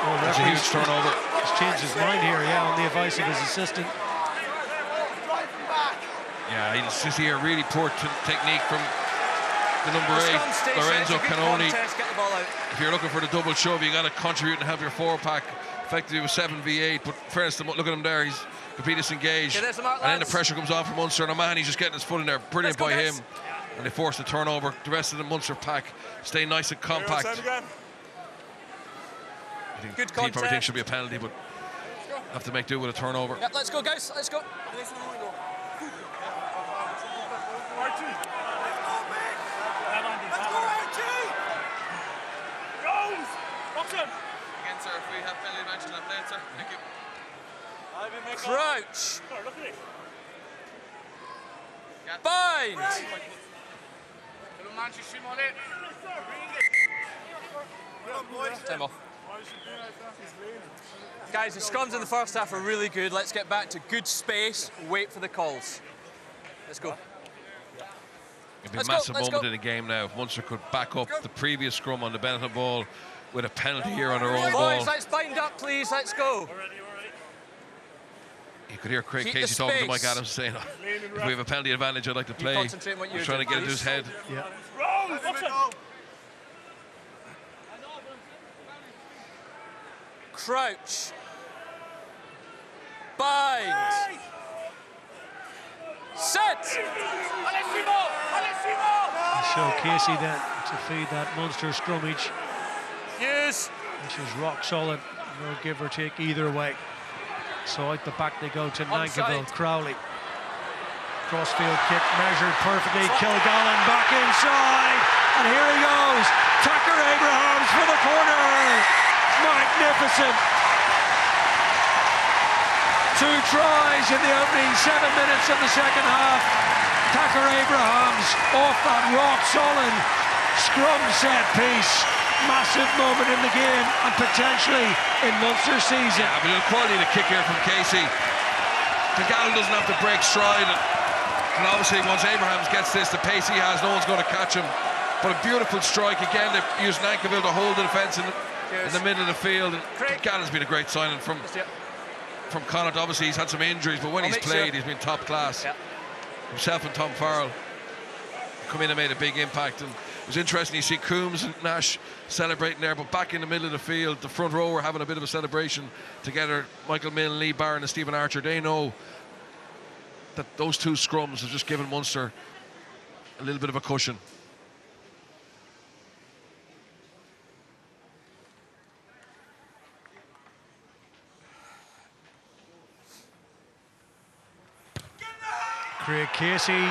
Oh, that's a huge turnover. He's changed his mind here, on the advice of his assistant. Yeah, you just see a really poor technique from the number 8, Lorenzo Canoni. If you're looking for the double shove, you got to contribute and have your 4-pack. Effectively with 7v8, but fairness to look at him there, he's completely disengaged. And then the pressure comes on from Munster, and O'Mahony's just getting his foot in there. Brilliant by him. and they force the turnover. The rest of the Munster pack stay nice and compact. I think Good the team probably contact. think should be a penalty, but have to make do with a turnover. Yep, let's go, guys. Let's go. Again, sir, if we have penalty mention, I'll play it, sir. Thank you. Crouch. Bind. Time off. Guys, the scrums in the first half are really good. Let's get back to good space. Wait for the calls. Let's go. It'd be a massive moment in the game now if Munster could back up the previous scrum on the Benetton ball with a penalty here on their own ball. Boys, let's bind up, please. Let's go. You could hear Craig Keep Casey the talking to space. Mike Adams saying, if we have a penalty advantage, I'd like to play. Concentrate on what you're He's trying to doing, get into his head. Yeah. Crouch. Bind. Set. So Casey then to feed that Munster scrummage, Use. which is rock solid, no give or take either way. So out the back they go to Nankivell. Crowley. Crossfield kick measured perfectly. Kilgallen back inside. And here he goes. Thaakir Abrahams for the corner. Magnificent. 2 tries in the opening 7 minutes of the second half. Thaakir Abrahams off that rock solid scrum set piece. Massive moment in the game and potentially in Munster season. Yeah, but the quality of the kick here from Casey. Kilgallen doesn't have to break stride, and obviously once Abrahams gets this, the pace he has, no one's going to catch him. But a beautiful strike again. They used Nankivell to hold the defence in the middle of the field. And Kilgallen's been a great signing from Conor. Obviously he's had some injuries, but when he's played, he's been top class. Himself and Tom Farrell come in and made a big impact. And it was interesting, you see Coombes and Nash celebrating there, but back in the middle of the field, the front row were having a bit of a celebration together. Michael Milne, Lee Barron and Stephen Archer, they know that those 2 scrums have just given Munster a little bit of a cushion. Craig Casey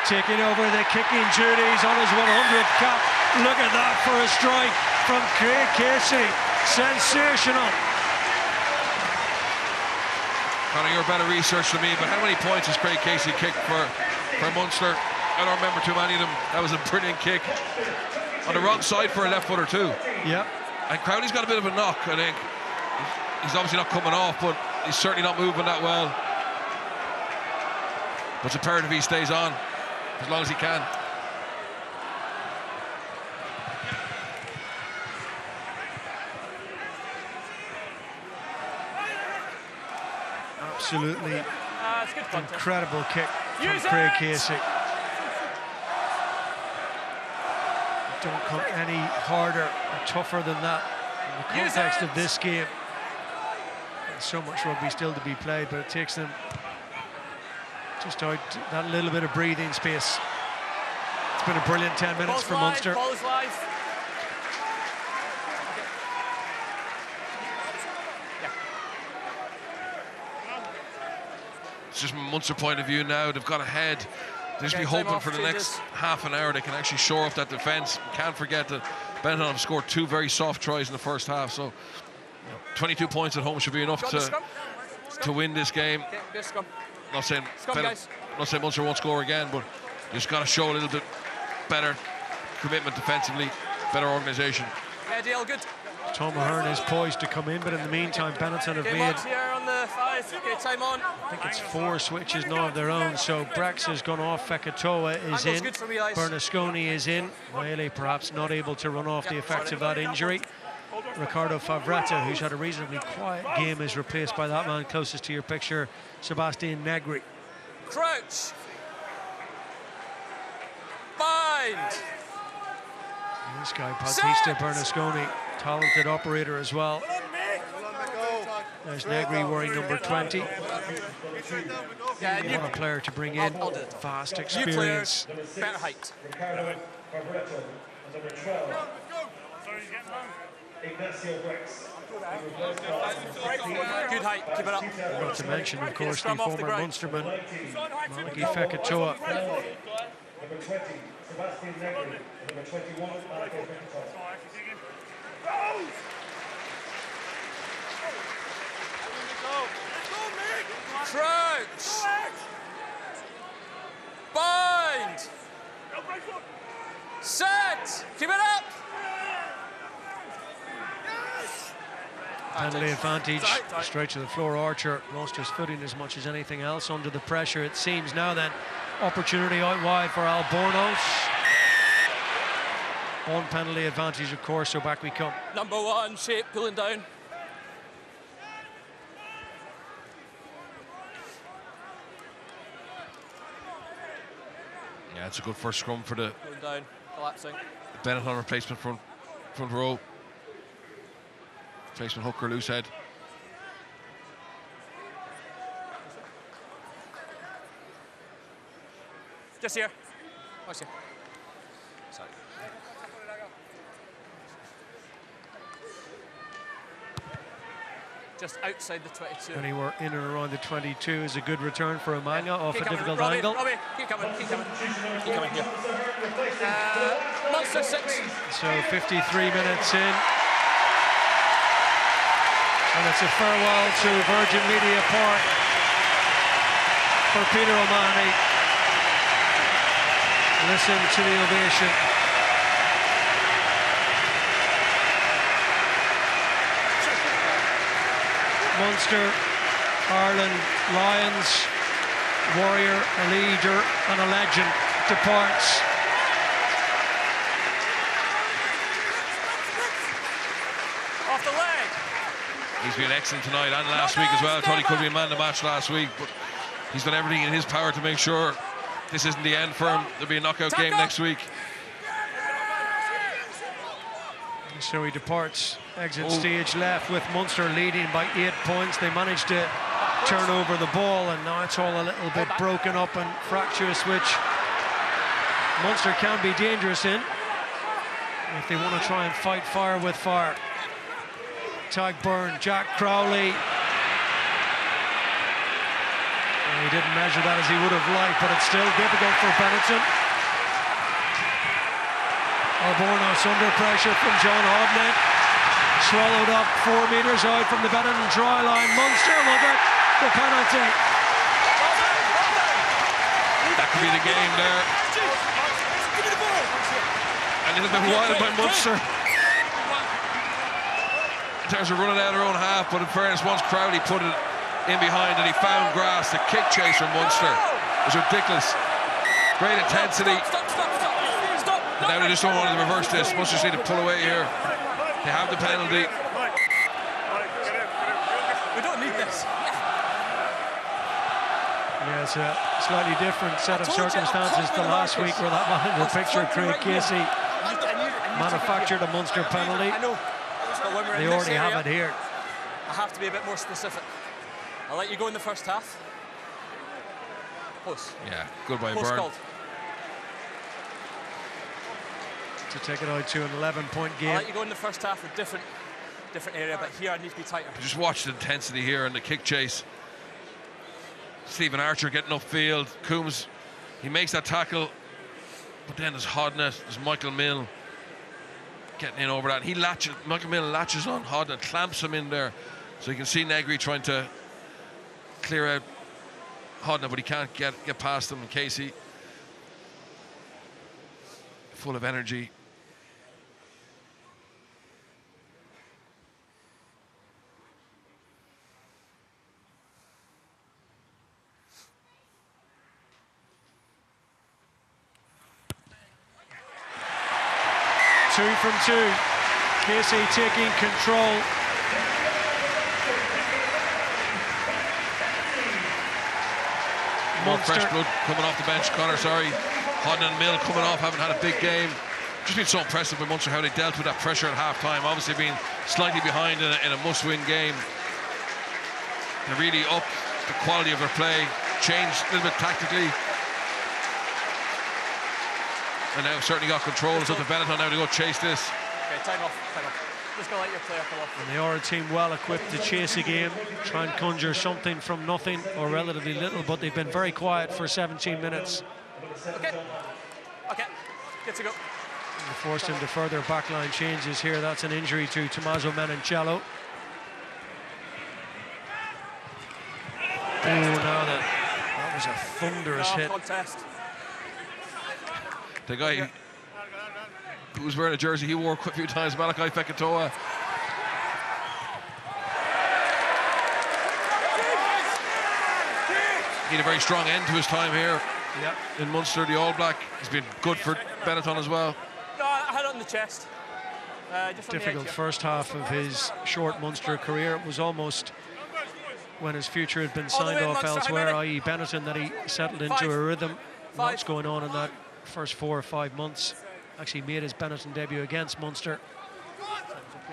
taking over the kicking duties on his 100th cap. Look at that for a strike from Craig Casey. Sensational. Conor, you're better research than me, but how many points has Craig Casey kicked for Munster? I don't remember too many of them. That was a brilliant kick. On the wrong side for a left footer too. Yeah. And Crowley's got a bit of a knock, I think. He's obviously not coming off, but he's certainly not moving that well. But it's imperative he stays on as long as he can. Absolutely incredible kick from Craig Casey. Don't come any harder or tougher than that in the context of this game. There's so much rugby still to be played, but it takes them just out that little bit of breathing space. It's been a brilliant 10 minutes for Munster. It's just from a Munster point of view now, they've got ahead. They'll just be hoping for the next half an hour they can actually shore up that defence. Can't forget that Benetton have scored 2 very soft tries in the first half, so 22 points at home should be enough to win this game. Not saying Munster won't score again, but you just got to show a little bit better commitment defensively, better organisation. Yeah, deal, good. Tom Ahern is poised to come in, but in the meantime, Benetton have made, here on the 5. Okay, time on. I think it's 4 switches now of their own. So Brex has gone off, Fekatoa is in, Bernasconi is in. Wycherley perhaps not able to run off the effects of that injury. Ricardo Favretta, who's had a reasonably quiet game, is replaced by that man closest to your picture, Sebastian Negri. Crouch. Bind. This guy, Bautista Bernasconi, talented operator as well. There's Negri wearing number 20. Yeah, What a player to bring in. Vast experience. New players, better height. Good height, keep it up. Not to mention, of course, the former Munsterman, Malachy Fekitoa. Crouch! Bind! Set! Keep it up! Penalty advantage, straight to the floor. Archer lost his footing as much as anything else under the pressure. It seems now then, opportunity out wide for Albornoz. On penalty advantage, of course, so back we come. Number 1, shape, pulling down. Yeah, it's a good first scrum for the Pulling down, collapsing. Benetton replacement front row. Replacement hooker, loose head. Just here. Watch here. Sorry. Just outside the 22. Anywhere in and around the 22 is a good return for Umanga off Keep a coming, difficult Robbie, angle. Robbie, keep coming, keep coming. Keep coming here. Munster 6. So 53 minutes in. And it's a farewell to Virgin Media Park for Peter O'Mahony. Listen to the ovation. Munster, Ireland, Lions, warrior, a leader and a legend departs. Off the leg. He's been excellent tonight and last week as well. I thought he could be a man of the match last week, but he's done everything in his power to make sure this isn't the end for him. There'll be a knockout game next week. So he departs, exit stage left with Munster leading by 8 points. They managed to turn over the ball and now it's all a little bit broken up and fractious, which Munster can be dangerous in if they want to try and fight fire with fire. Tadhg Beirne, Jack Crowley. Well, he didn't measure that as he would have liked, but it's still difficult for Benetton. Albornoz under pressure from John Hodnett. Swallowed up 4 metres out from the Benetton try line. Munster will get the penalty. That could be the game there. A little bit wild by Munster in terms of running out of their own half, but in fairness, once Crowley put it in behind and he found grass, the kick chase from Munster was ridiculous. Great intensity. And now they just don't want to reverse this. Munster just need to pull away here. They have the penalty. We don't need this. Yeah, it's a slightly different set of circumstances to last week where that man in the picture, Craig Casey, manufactured a Munster penalty. I know. But when we're They in this already have area, it here. I have to be a bit more specific. I'll let you go in the first half. Close. Yeah, good by Close Barron. called. To take it out to an 11-point game. I'll let you go in the first half with different area, but here I need to be tighter. Just watch the intensity here and the kick chase. Stephen Archer getting upfield. Coombes, he makes that tackle, but then there's Hodnett, there's Michael Milne getting in over that. He latches, Michael Milne latches on Hodnett, clamps him in there. So you can see Negri trying to clear out Hodnett, but he can't get past him. And Casey, full of energy. Two from two. Casey taking control. More fresh blood coming off the bench. Conor, sorry. Hodnett and Milne coming off, haven't had a big game. Just been so impressive by Munster how they dealt with that pressure at half-time. Obviously being slightly behind in a must-win game. They really upped the quality of their play, changed a little bit tactically. And now certainly got control. It's up to Benetton now to go chase this. Okay, time off. Just go let your player come off. And they are a team well equipped to chase a game, try and conjure something from nothing or relatively little, but they've been very quiet for 17 minutes. Okay, good to go. And they forced him to further backline changes here. That's an injury to Tommaso Menoncello. Oh, now that was a thunderous hit. Contest. The guy who was wearing a jersey he wore a few times, Malachi Fekitoa. He had a very strong end to his time here in Munster, the All Black. He's been good for Benetton as well. No, I had it on the chest. Just Difficult first half of his short Munster career. It was almost when his future had been signed off elsewhere, i.e. Benetton, that he settled into a rhythm. What's going on in that first 4 or 5 months? Actually made his Benetton debut against Munster.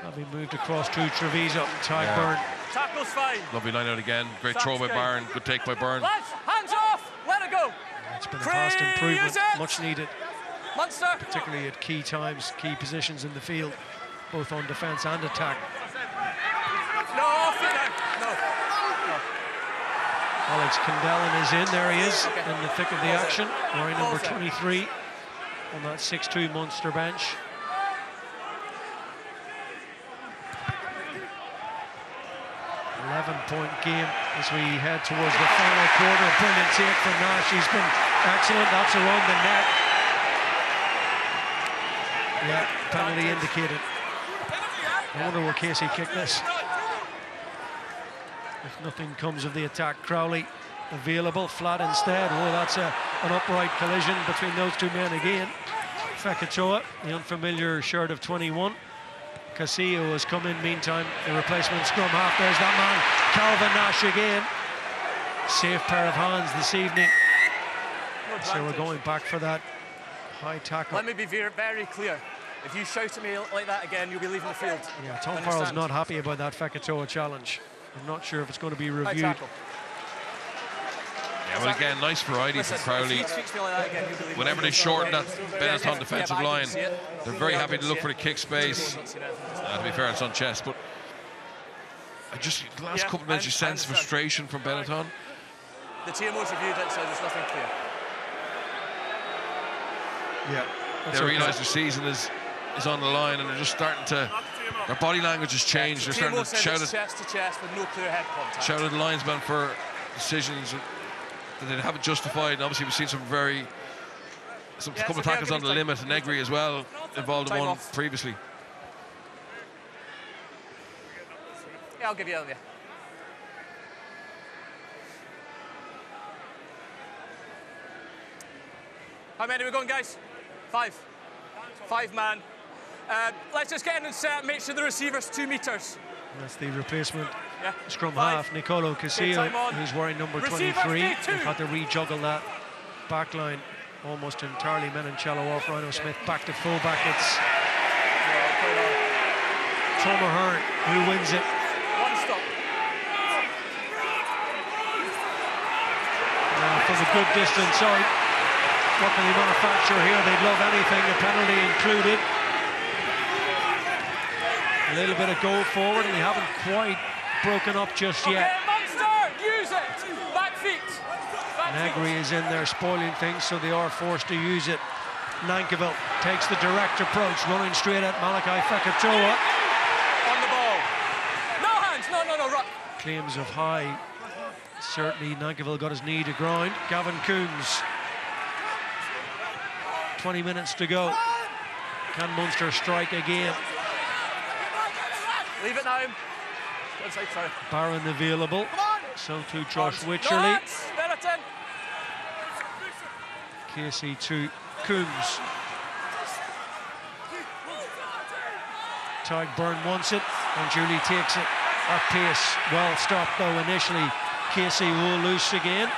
Having moved across to Treviso, Tadhg Beirne. Tackle's fine. Lovely line out again. Great throw by Barron. Good take by Beirne. Lads, hands off. Let it go. It's been a vast improvement, much needed. Munster. Particularly at key times, key positions in the field, both on defence and attack. No, off it now. No. Alex Kendellen is in. There he is, in the thick of the action, wearing number 23 on that 6-2 Munster bench. Point game as we head towards the final quarter. Brilliant take from Nash. He's been excellent. That's around the net. Yeah, penalty indicated. I wonder where Casey kicked this. If nothing comes of the attack, Crowley available, flat instead. Oh, that's an upright collision between those two men again. Fekitoa, the unfamiliar shirt of 21. Casillo has come in meantime, the replacement scrum half. There's that man, Calvin Nash again. Safe pair of hands this evening. So we're going back for that high tackle. Let me be very clear. If you shout at me like that again, you'll be leaving the field. Yeah, Tom Farrell's not happy about that Fekitoa challenge. I'm not sure if it's going to be reviewed. Yeah, well, again, nice variety from Crowley. Whenever they shorten that Benetton defensive line, they're very happy to look for the kick space. To be fair, it's on chest, but the last couple of minutes you sense frustration from Benetton. The TMO's reviewed it, so there's nothing clear. Yeah, they realise the season is on the line, and they're just starting to. Their body language has changed. They're starting to shout at chest to chest with no clear head contact. Shout at the linesman for decisions that they haven't justified. And obviously, we've seen some couple of tackles on the limit. Negri as well involved in one previously. Yeah, I'll give you. How many are we going, guys? 5. 5 man. Let's just get in and set, make sure the receiver's 2 metres. That's the replacement scrum half, Nicolo Casillo, who's wearing number 23. They've had to rejuggle that back line almost entirely. Menoncello off, Rhyno Smith back to fullback. It's Tom Ahern who wins it. One stop. From a good distance out, what can they manufacture here? They'd love anything, a penalty included. A little bit of go forward, and they haven't quite broken up just yet. Munster, use it! Back feet! Negri is in there spoiling things, so they are forced to use it. Nankivell takes the direct approach, running straight at Malachi Fekitoa. On the ball. No hands, no, right. Claims of high. Certainly Nankivell got his knee to ground. Gavin Coombes. 20 minutes to go. Can Munster strike again? Leave it now. Inside, sorry. Barron available. So to Josh Wycherley. Casey to Coombes. Tadhg Beirne wants it, and Julie takes it at pace. Well stopped though initially. Casey will loose again.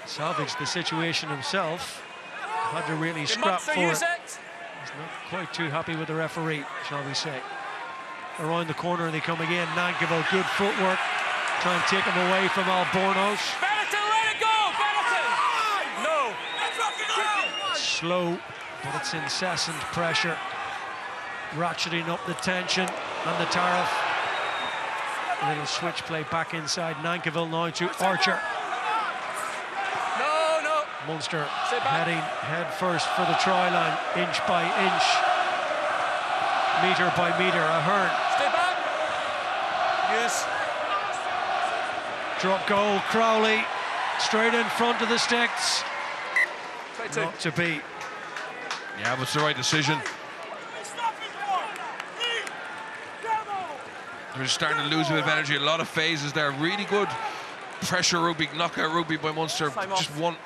Salvaged the situation himself. Had to really scrap for it. He's not quite too happy with the referee, shall we say. around the corner and they come again. Nankivell, good footwork. Try and take him away from Albornoz. Benetton, let it go! Benetton! No! Slow, but it's incessant pressure. Ratcheting up the tension and the tariff. A little switch play back inside. Nankivell now to Archer. No. Munster heading head first for the try line, inch by inch, metre by metre. Ahern. Stay back. Yes. Drop goal, Crowley, straight in front of the sticks. 22. Not to be. Yeah, but it's the right decision. They're just starting to lose a bit of energy. A lot of phases there. Really good pressure rugby, knockout rugby by Munster. Just one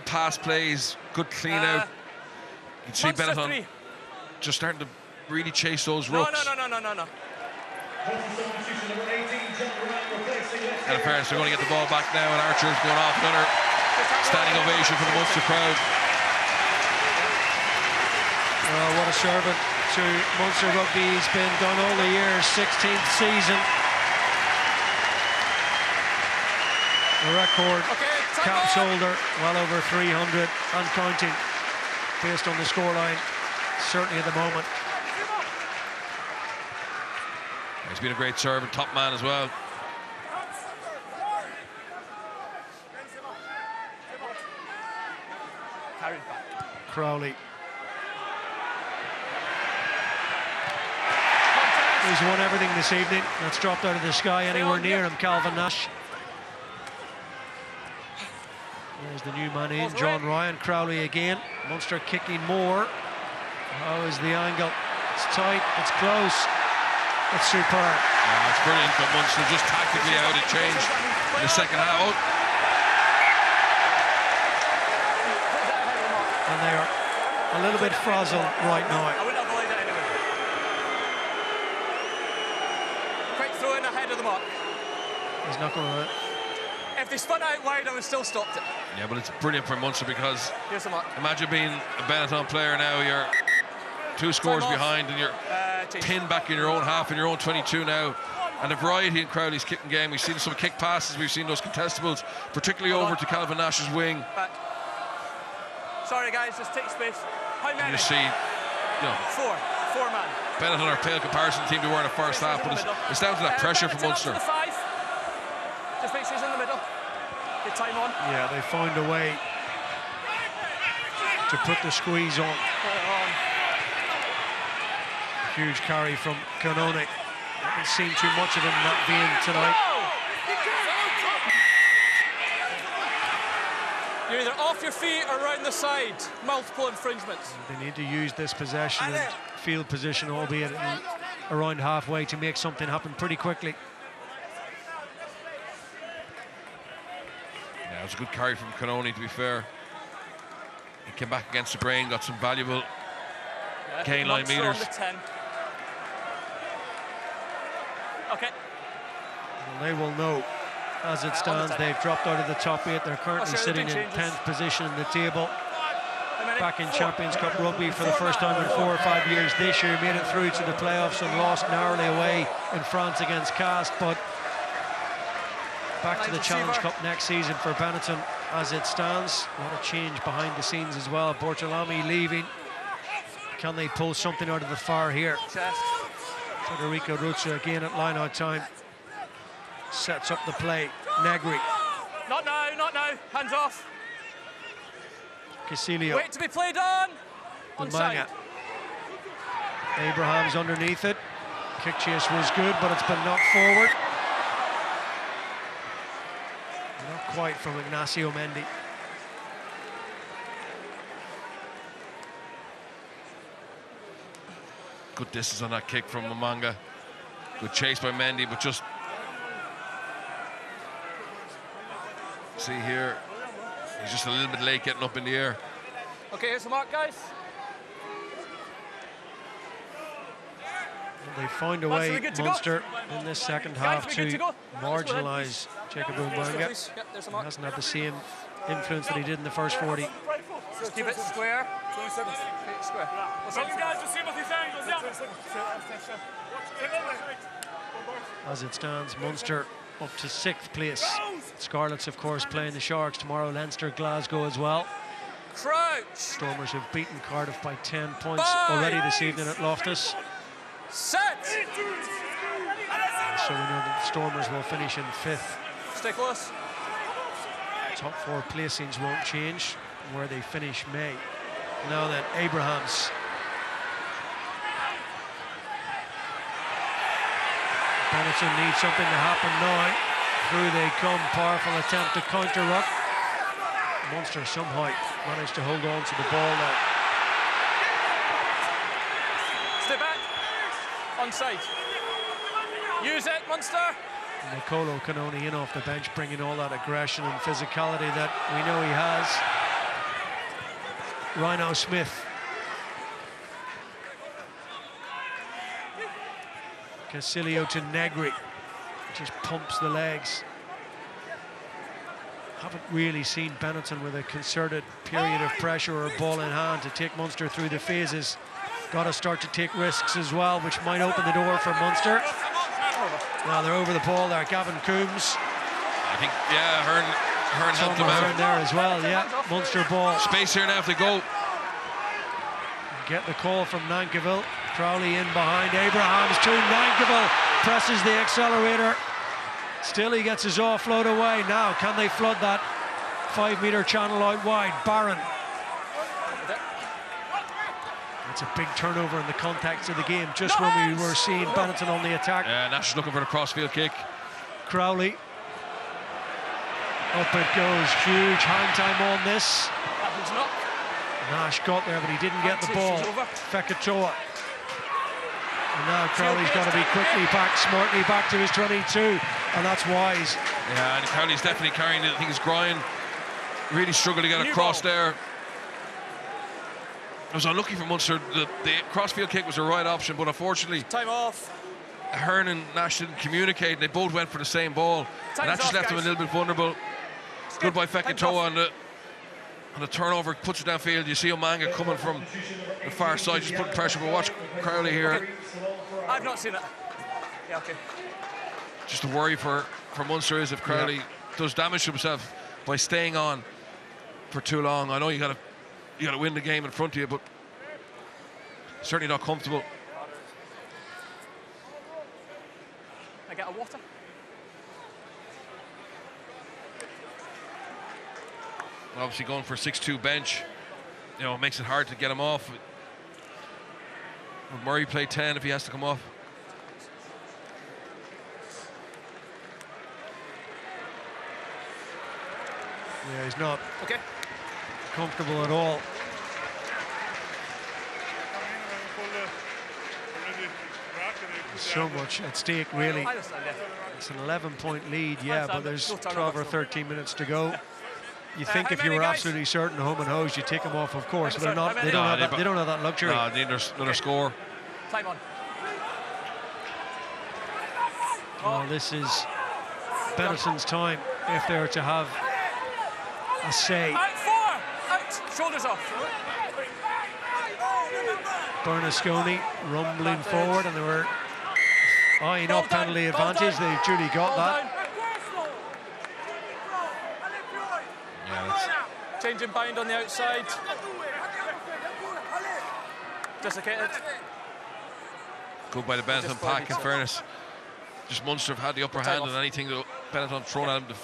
pass plays, good clean out. You can see Benetton just starting to really chase those rucks. No. And in fairness, they're going to get the ball back now, and Archer's going off. Another standing ovation for the Munster crowd. Oh, what a servant to Munster rugby he's been done all the years. 16th season. A record caps holder, well over 300 and counting, based on the scoreline, certainly at the moment. He's been a great servant, top man as well. Crowley. He's won everything this evening. That's dropped out of the sky anywhere near him, Calvin Nash. There's the new man in, John Ryan. Crowley again. Munster kicking more. How is the angle? It's tight, it's close. It's superb. Yeah, it's brilliant from Munster, just tactically how it changed in the second half. Oh. And they are a little bit frazzled right now. I wouldn't have allowed that anyway. Quick throw in ahead of the mark. He's not going to. If they spun out wide, I would still stopped it. Yeah, but it's brilliant for Munster because here's the mark. Imagine being a Benetton player now. You're 2 scores behind and you're pinned back in your own half, in your own 22 now. And the variety in Crowley's kicking game. We've seen some kick passes, we've seen those contestables, particularly over to Calvin Nash's wing. Back. Sorry guys, just take space. How many? And you see, you know, four man. Benetton are a pale comparison team they were in the first half, but it's down to that pressure from Munster. Just make sure he's in the middle. Get time on. Yeah, they found a way to put the squeeze on. Huge carry from Conor. Haven't seen too much of him not being tonight. You're either off your feet or around the side. Multiple infringements. They need to use this possession and field position, albeit around halfway, to make something happen pretty quickly. Yeah, it was a good carry from Conor, to be fair. He came back against the grain, got some valuable gain line meters. Okay. Well, they will know. As it stands, they've dropped out of the top 8. They're currently sitting in 10th position in the table. Back in Champions Cup rugby for the first time in 4 or 5 years this year. Made it through to the playoffs and lost narrowly away in France against CAPT. But back to the Challenge Cup next season for Benetton as it stands. A lot of change behind the scenes as well. Bortolami leaving. Can they pull something out of the fire here? Federico Ruzza again at line-out time. Sets up the play. Negri. Not now, not now. Hands off. Casilio. Wait to be played on. Onside. Abraham's underneath it. Kick chase was good, but it's been knocked forward. Not quite from Ignacio Mendy. Good distance on that kick from Mamanga. Good chase by Mendy, but just see here, he's just a little bit late getting up in the air. Okay, here's the mark, guys. They find a way, Munster, in this second half to marginalise Jacob Mbanga. He hasn't had the same influence that he did in the first 40. Just keep it square. 27. Keep it square. What's Second that? guys, just see what he's saying. Yeah. As it stands, Munster up to 6th place. Scarlets, of course, playing the Sharks tomorrow. Leinster, Glasgow as well. Crouch. Stormers have beaten Cardiff by 10 points already this evening at Loftus. Set. So we know that the Stormers will finish in 5th. Stay close. Top 4 placings won't change. Where they finish may. Now then, Abrahams. Benetton needs something to happen now. Through they come, powerful attempt to counter-ruck. Munster somehow managed to hold on to the ball now. Stay back. Onside. Use it, Munster. Nicolo Canoni in off the bench, bringing all that aggression and physicality that we know he has. Rhyno Smith. Casilio to Negri. Just pumps the legs. Haven't really seen Benetton with a concerted period of pressure or a ball in hand to take Munster through the phases. Got to start to take risks as well, which might open the door for Munster. Now they're over the ball there. Gavin Coombes. I think, yeah, Ahern helped him out. There as well, yeah. Munster ball. Space here now to go. Get the call from Nankivell. Crowley in behind. Abrahams to Nankivell. Presses the accelerator. Still he gets his offload away. Now can they flood that 5-metre channel out wide? Barron. It's a big turnover in the context of the game, just when we were seeing Benetton on the attack. Yeah, Nash is looking for the crossfield kick. Crowley. Up it goes. Huge hang time on this. Nash got there, but he didn't get the ball. Fekitoa. And now Crowley's got to be quickly back, smartly back to his 22, and that's wise. Yeah, and Crowley's definitely carrying it. I think his groin really struggled to get across there. It was unlucky for Munster. The crossfield kick was the right option, but unfortunately, time off. Ahern and Nash didn't communicate, and they both went for the same ball. And that just left him a little bit vulnerable. Good by Fekitoa on the turnover, puts it downfield. You see Omanga coming from the far side, just putting pressure. But watch Crowley here. I've not seen it. Yeah, okay. Just a worry for Munster is if Crowley does damage to himself by staying on for too long. I know you got to win the game in front of you, but certainly not comfortable. I get a water. Obviously going for a 6-2 bench, you know, it makes it hard to get him off. Would Murray play 10 if he has to come off? Yeah, he's not comfortable at all. There's so much at stake, really. It's an 11-point lead, but there's 12 or 13 minutes to go. You think if you were absolutely certain home and hose, you take them off, of course, but they're not. They don't have that luxury. No, they need another score. Time on. Well, this is Benetton's time if they're to have a say. Out 4. Out. Shoulders off. Bernasconi rumbling forward, and they were eyeing up penalty advantage. They've duly got that. Changing bind on the outside. Desiccated. Good by the Benetton pack, in fairness. Just Munster have had the upper hand on anything that Benetton thrown at him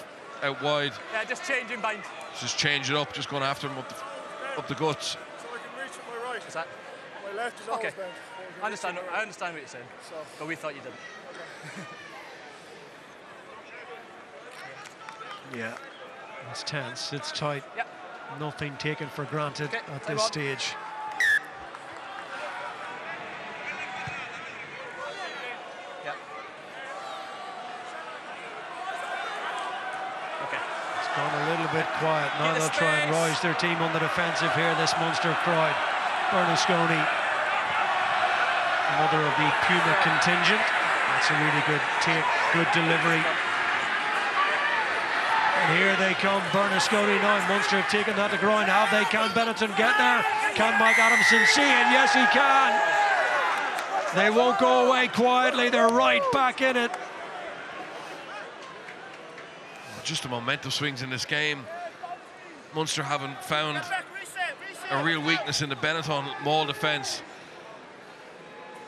out wide. Yeah, just changing bind. Just change it up, just going after him up the guts. So I can reach with my right. Is that? My left is always bent. I understand what you're saying, but we thought you didn't. Yeah, it's tense, it's tight. Yep. Nothing taken for granted at this stage. Yep. Okay. It's gone a little bit quiet. Now they'll try and rise their team on the defensive here, this Munster crowd. Bernasconi, another of the Puma contingent. That's a really good take, good delivery. And here they come, Bernasconi now. Munster have taken that to groin. Have they? Can Benetton get there? Can Mike Adamson see it? Yes, he can. They won't go away quietly. They're right back in it. Just the momentum swings in this game. Munster haven't found a real weakness in the Benetton maul defence.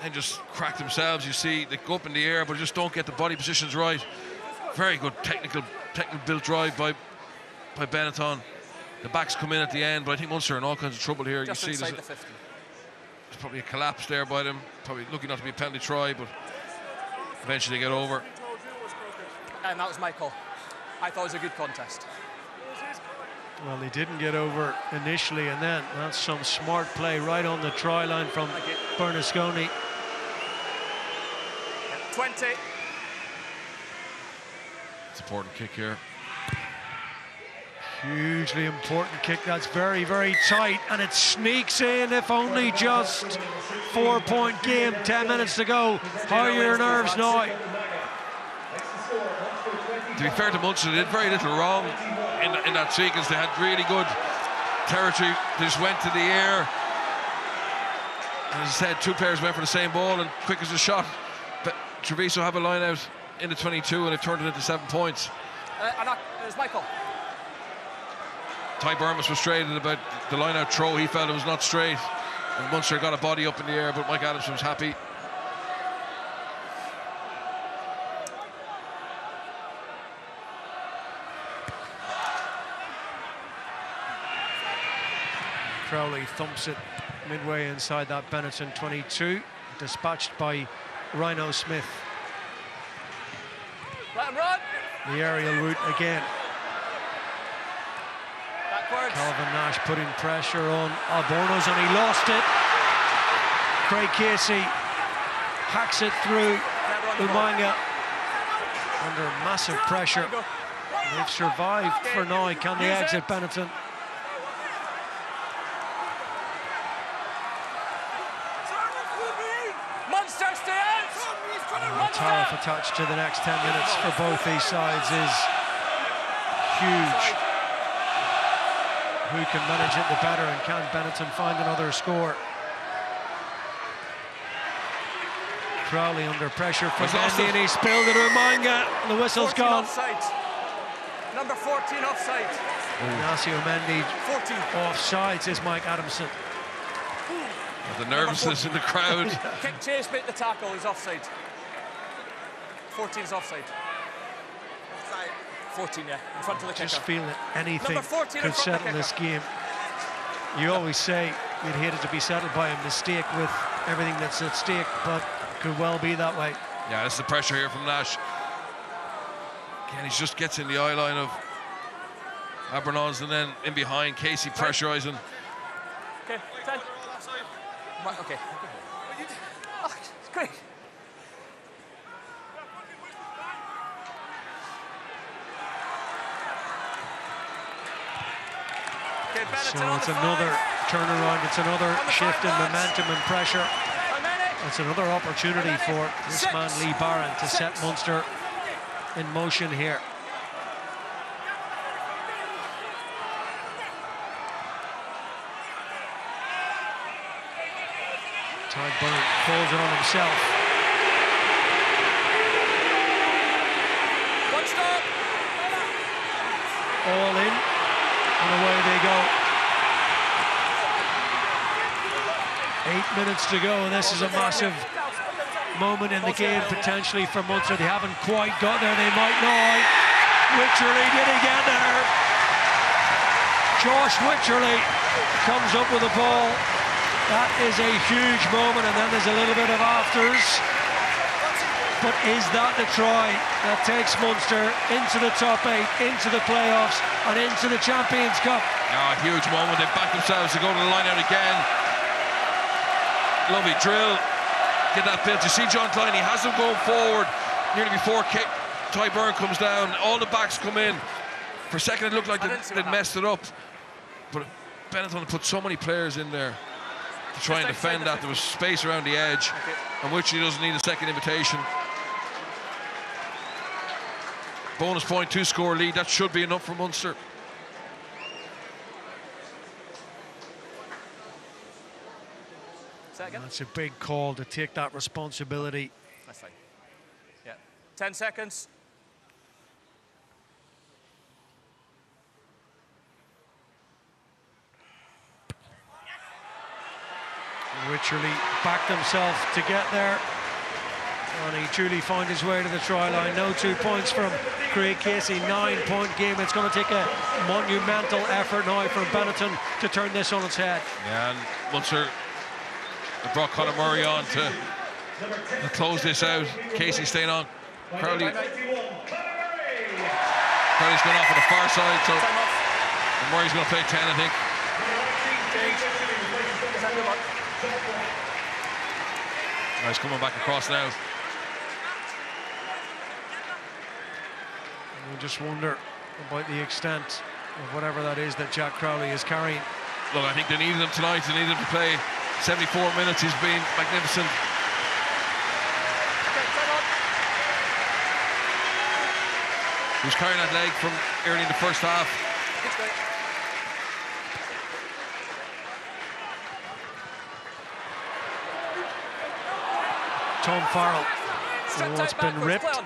And just crack themselves. You see, they go up in the air, but just don't get the body positions right. Very good technical built drive by Benetton. The backs come in at the end, but I think Munster are in all kinds of trouble here. Just you see, inside the 50. There's probably a collapse there by them. Probably lucky not to be a penalty try, but eventually they get over. And that was my call. I thought it was a good contest. Well, he didn't get over initially, and then that's some smart play right on the try line from Bernasconi. 20. It's an important kick here. Hugely important kick. That's very, very tight, and it sneaks in, if only just. 4-point game, 10 minutes to go. How are your nerves now? To be fair to Munster, they did very little wrong in that sequence. They had really good territory. They just went to the air. And as I said, two players went for the same ball, and quick as a shot. But Treviso have a line out in the 22, and they've turned it into 7 points. It was my call. Beirne was frustrated about the line out throw. He felt it was not straight. And Munster got a body up in the air, but Mike Adamson was happy. Crowley thumps it midway inside that Benetton 22, dispatched by Rhyno Smith. Let him run. The aerial route again. Backwards. Calvin Nash putting pressure on Albornoz, and he lost it. Craig Casey hacks it through. Umanga under massive pressure. They've survived for now. Can they exit Benetton? Tariff attached to the next 10 minutes for both these sides is huge. Who can manage it the better, and can Benetton find another score? Crowley under pressure from Mendy, and he spilled it to Umanga. The whistle's gone. Offside. Number 14 offside. Ignacio Mendy 14. offside, says Mike Adamson. The nervousness in the crowd. Kick chase, bit the tackle, he's offside. 14's offside. 14, yeah, in front of the kicker. Just feel that anything Number 14 could settle this game. You always say you'd hate it to be settled by a mistake with everything that's at stake, but could well be that way. Yeah, this is the pressure here from Nash. Again, he just gets in the eye line of Albornoz, and then in behind, Casey pressurising. Okay, 10. Okay. Oh, it's great. So it's another turnaround, it's another shift in momentum and pressure. It's another opportunity for this man Lee Barron to set Munster in motion here. Tadhg falls it on himself. One stop. All in, and away they go. 8 minutes to go, and this is a massive moment in the game potentially for Munster. They haven't quite got there, they might now. Wycherley, did he get there? Josh Wycherley comes up with the ball. That is a huge moment, and then there's a little bit of afters. But is that the try that takes Munster into the top 8, into the playoffs, and into the Champions Cup? Oh, a huge moment. They back themselves to go to the line out again. Lovely drill. Get that built. You see John Kleyn, he has them going forward nearly before Beirne comes down. All the backs come in. For a second it looked like they'd messed it up. But Benetton put so many players in there to try and defend that. There was space around the edge, and Wycherley doesn't need a second invitation. bonus point, 2-score lead. That should be enough for Munster. That's a big call to take that responsibility. That's fine. Yeah. 10 seconds. Wycherley backed himself to get there, and he truly found his way to the try line. No 2 points from Craig Casey, 9-point game. It's going to take a monumental effort now from Benetton to turn this on its head. Yeah, and Munster brought Conor Murray on to close this out. Casey staying on. Crowley's going off on the far side, so Murray's going to play 10, I think. Nice coming back across now. We just wonder about the extent of whatever that is that Jack Crowley is carrying. Look, I think they needed him tonight. They needed him to play 74 minutes. He's been magnificent. He was carrying that leg from early in the first half. Tom Farrell, oh, it's been ripped and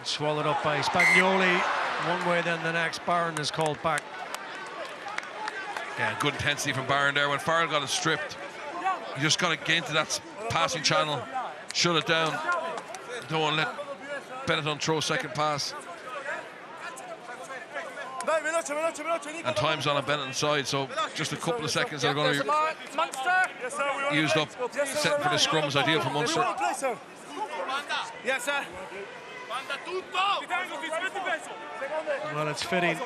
swallowed up by Spagnoli. One way then the next. Barron is called back. Yeah, good intensity from Barron there. When Farrell got it stripped, he just got to get into that passing channel, shut it down. Don't want to let Benetton throw a second pass. And time's on Benetton's side, so just a couple of seconds are going to be used up, setting for the scrums, ideal for Munster. Yes, sir. Well, it's fitting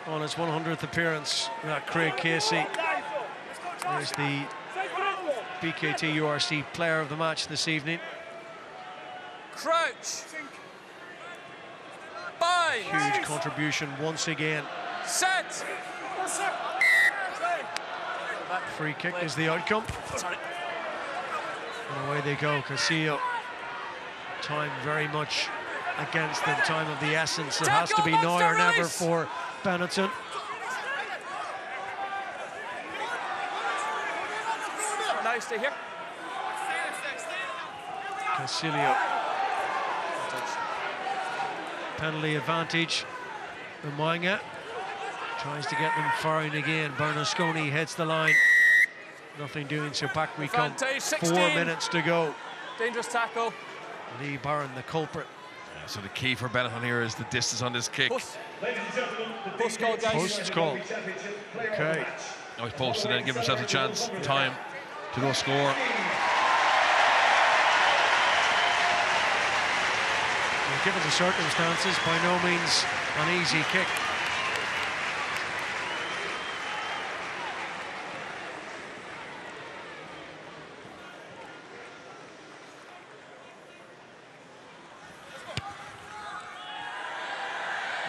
on his 100th appearance that Craig Casey is the BKT URC player of the match this evening. Crouch. Bind. Huge contribution once again. Set. Free kick is the outcome. And away they go. Casillo. Time very much against them. Time of the essence. It has to be now or never for Benetton. Nice to hear. Casillo. Penalty advantage. Umaga tries to get them firing again. Bernasconi hits the line. Nothing doing, so back we come. 4 minutes to go. Dangerous tackle. Lee Barron, the culprit. Yeah, so the key for Benetton here is the distance on this kick. Post call, guys. Post call. Okay. Now he's posted and give himself a chance, time to go score. Given the circumstances, by no means an easy kick.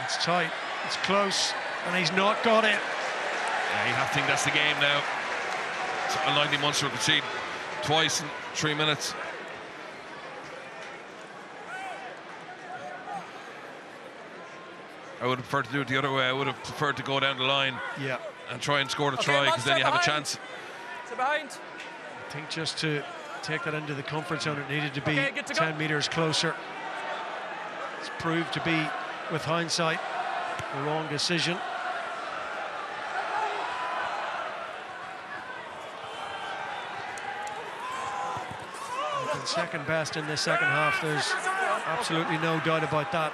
It's tight, it's close, and he's not got it. Yeah, you have to think that's the game now. It's unlikely Munster will concede twice in 3 minutes. I would have preferred to do it the other way. I would have preferred to go down the line and try and score the try, because then you have a chance. Behind. I think just to take that into the comfort zone, it needed to be 10 metres closer. It's proved to be, with hindsight, the wrong decision. They've been second best in the second half. There's absolutely no doubt about that.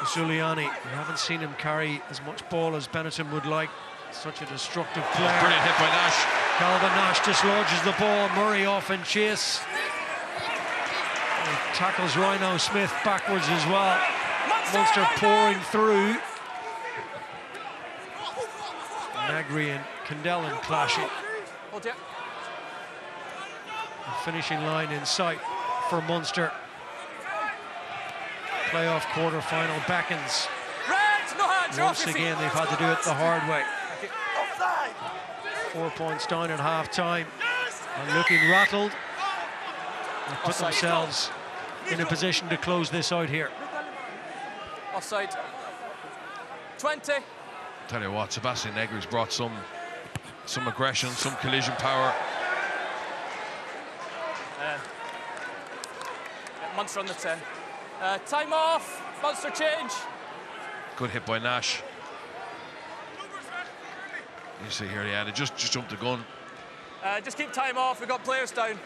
Zuliani, we haven't seen him carry as much ball as Benetton would like. Such a destructive player. Brilliant hit by Nash. Calvin Nash dislodges the ball. Murray off in chase. He tackles Rhyno Smith backwards as well. Munster pouring through. Negri and Kendellen clashing. The finishing line in sight for Munster. Playoff quarter-final beckons. Once again, they've had to do it the hard way. 4 points down at half-time. And looking rattled. They put themselves in a position to close this out here. Offside. 20. Tell you what, Sebastian Negri's brought some aggression, some collision power. Munster on the 10. Time off. Munster change. Good hit by Nash. You see here, yeah, they just jumped the gun. Just keep time off. We've got players down.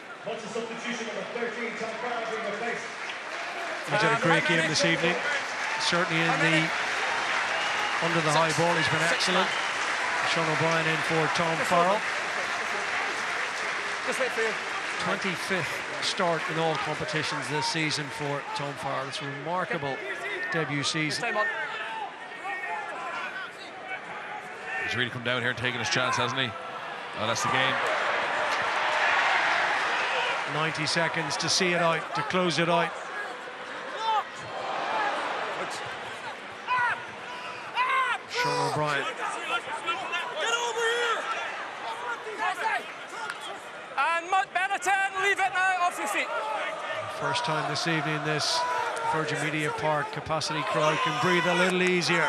He's had a great game this evening. Certainly under the high ball, he's been excellent. Seán O'Brien in for Tom Farrell. Just wait for you. 25th start in all competitions this season for Tom Farrell. It's a remarkable debut season. He's really come down here and taken his chance, hasn't he? Oh, that's the game. 90 seconds to see it out, to close it out. Seán O'Brien. And Benetton, leave it now, off your feet. First time this evening this Virgin Media Park capacity crowd can breathe a little easier.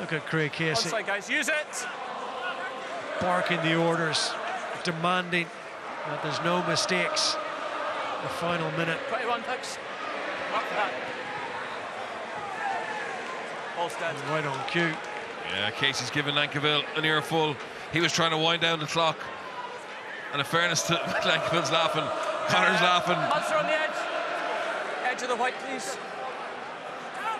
Look at Craig Casey. Onside, guys, use it. Barking the orders, demanding that there's no mistakes. The final minute. 21 picks. All stand. Right on cue. Yeah, Casey's given Nankivell an earful. He was trying to wind down the clock. And in fairness to Nankivell's laughing, Conor's laughing. Munster on the edge. Edge of the white, please.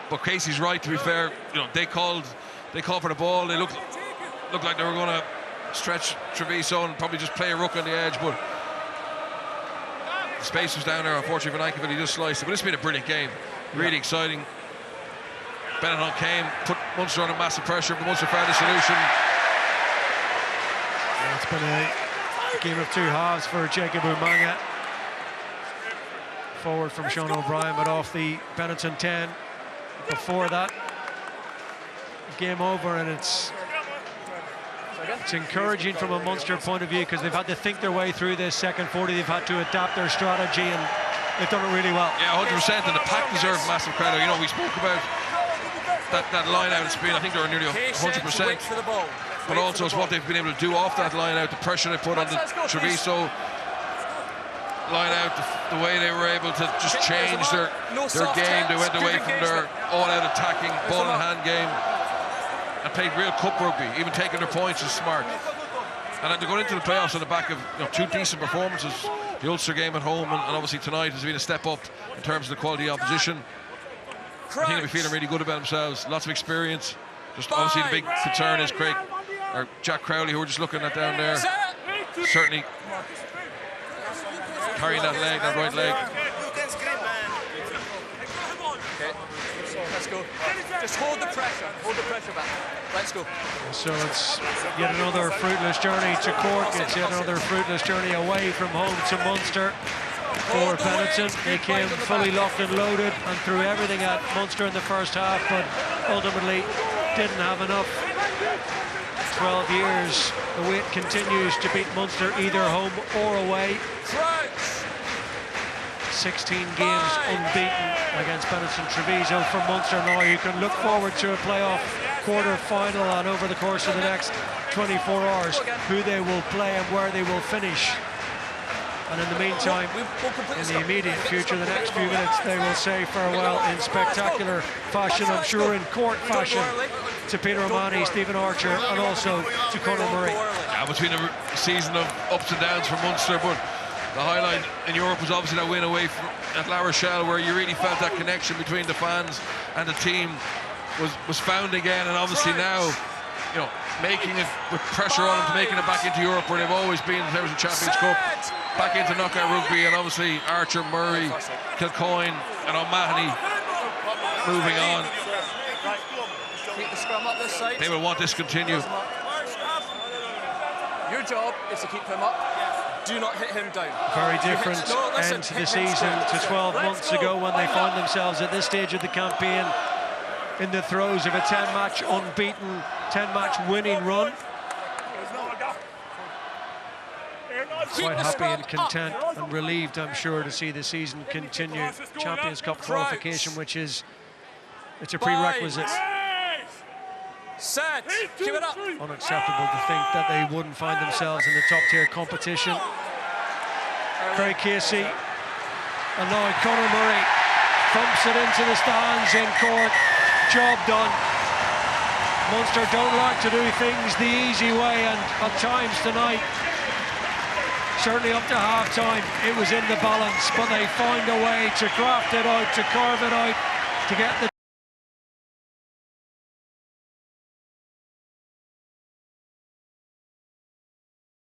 But Casey's right, to be fair. You know, they called for the ball. They looked like they were going to stretch Treviso and probably just play a ruck on the edge, but the space was down there. Unfortunately for Nankivell, he just sliced it. But it's been a brilliant game, really exciting. Benetton came, put Munster under massive pressure, but Munster found a solution. Yeah, it's been a game of two halves for Jacob Umanga. Forward from Seán O'Brien, but off the Benetton 10. Before that, game over, and it's encouraging from a Munster point of view because they've had to think their way through this second 40. They've had to adapt their strategy, and they've done it really well. Yeah, 100%, and the pack deserve massive credit. You know, we spoke about that line out of speed. I think they were nearly 100%. But also it's what they've been able to do off that line out, the pressure they put on the Treviso line out, the way they were able to just change their game. They went away from their all-out attacking, ball-in-hand game and played real cup rugby. Even taking their points is smart. And they're going into the playoffs on the back of two decent performances. The Ulster game at home, and obviously tonight has been a step up in terms of the quality of opposition. I think they'll be feeling really good about themselves. Lots of experience. Just obviously the big concern is Jack Crowley, who we're just looking at down there. Certainly carrying that leg, that right leg. Okay, let's go. Just hold the pressure back. Let's go. So it's yet another fruitless journey to Cork. It's yet another fruitless journey away from home to Munster for Benetton. They came fully locked and loaded and threw everything at Munster in the first half, but ultimately didn't have enough. 12 years, the wait continues to beat Munster either home or away. 16 games unbeaten against Benetton Treviso for Munster. Now you can look forward to a playoff quarter-final, and over the course of the next 24 hours who they will play and where they will finish. And in the meantime, in the immediate future, the next few minutes, they will say farewell in spectacular fashion, I'm sure in court fashion, to Peter O'Mahony, Stephen Archer, and also to Conor Murray. Yeah, between a season of ups and downs for Munster, but the highlight in Europe was obviously that win away at La Rochelle, where you really felt that connection between the fans and the team was found again. And obviously now, making it with pressure on them to making it back into Europe, where they've always been in terms of Champions Cup, back into knockout rugby, and obviously Archer, Murray, Kilgallen and O'Mahony moving on. Keep the scrum up this side. They will want this to continue. Your job is to keep him up. Do not hit him down. Very different end to the season to 12 months ago, when they found themselves at this stage of the campaign in the throes of a 10-match unbeaten, 10-match winning run. quite happy and content and relieved, I'm sure, to see the season continue. Champions Cup qualification, which is, it's a prerequisite. Set. Keep it up. Unacceptable to think that they wouldn't find themselves in the top tier competition. Craig Casey and now Conor Murray thumps it into the stands in Cork. Job done. Munster don't like to do things the easy way, and at times tonight, certainly up to half-time, it was in the balance, but they find a way to graft it out, to carve it out, to get the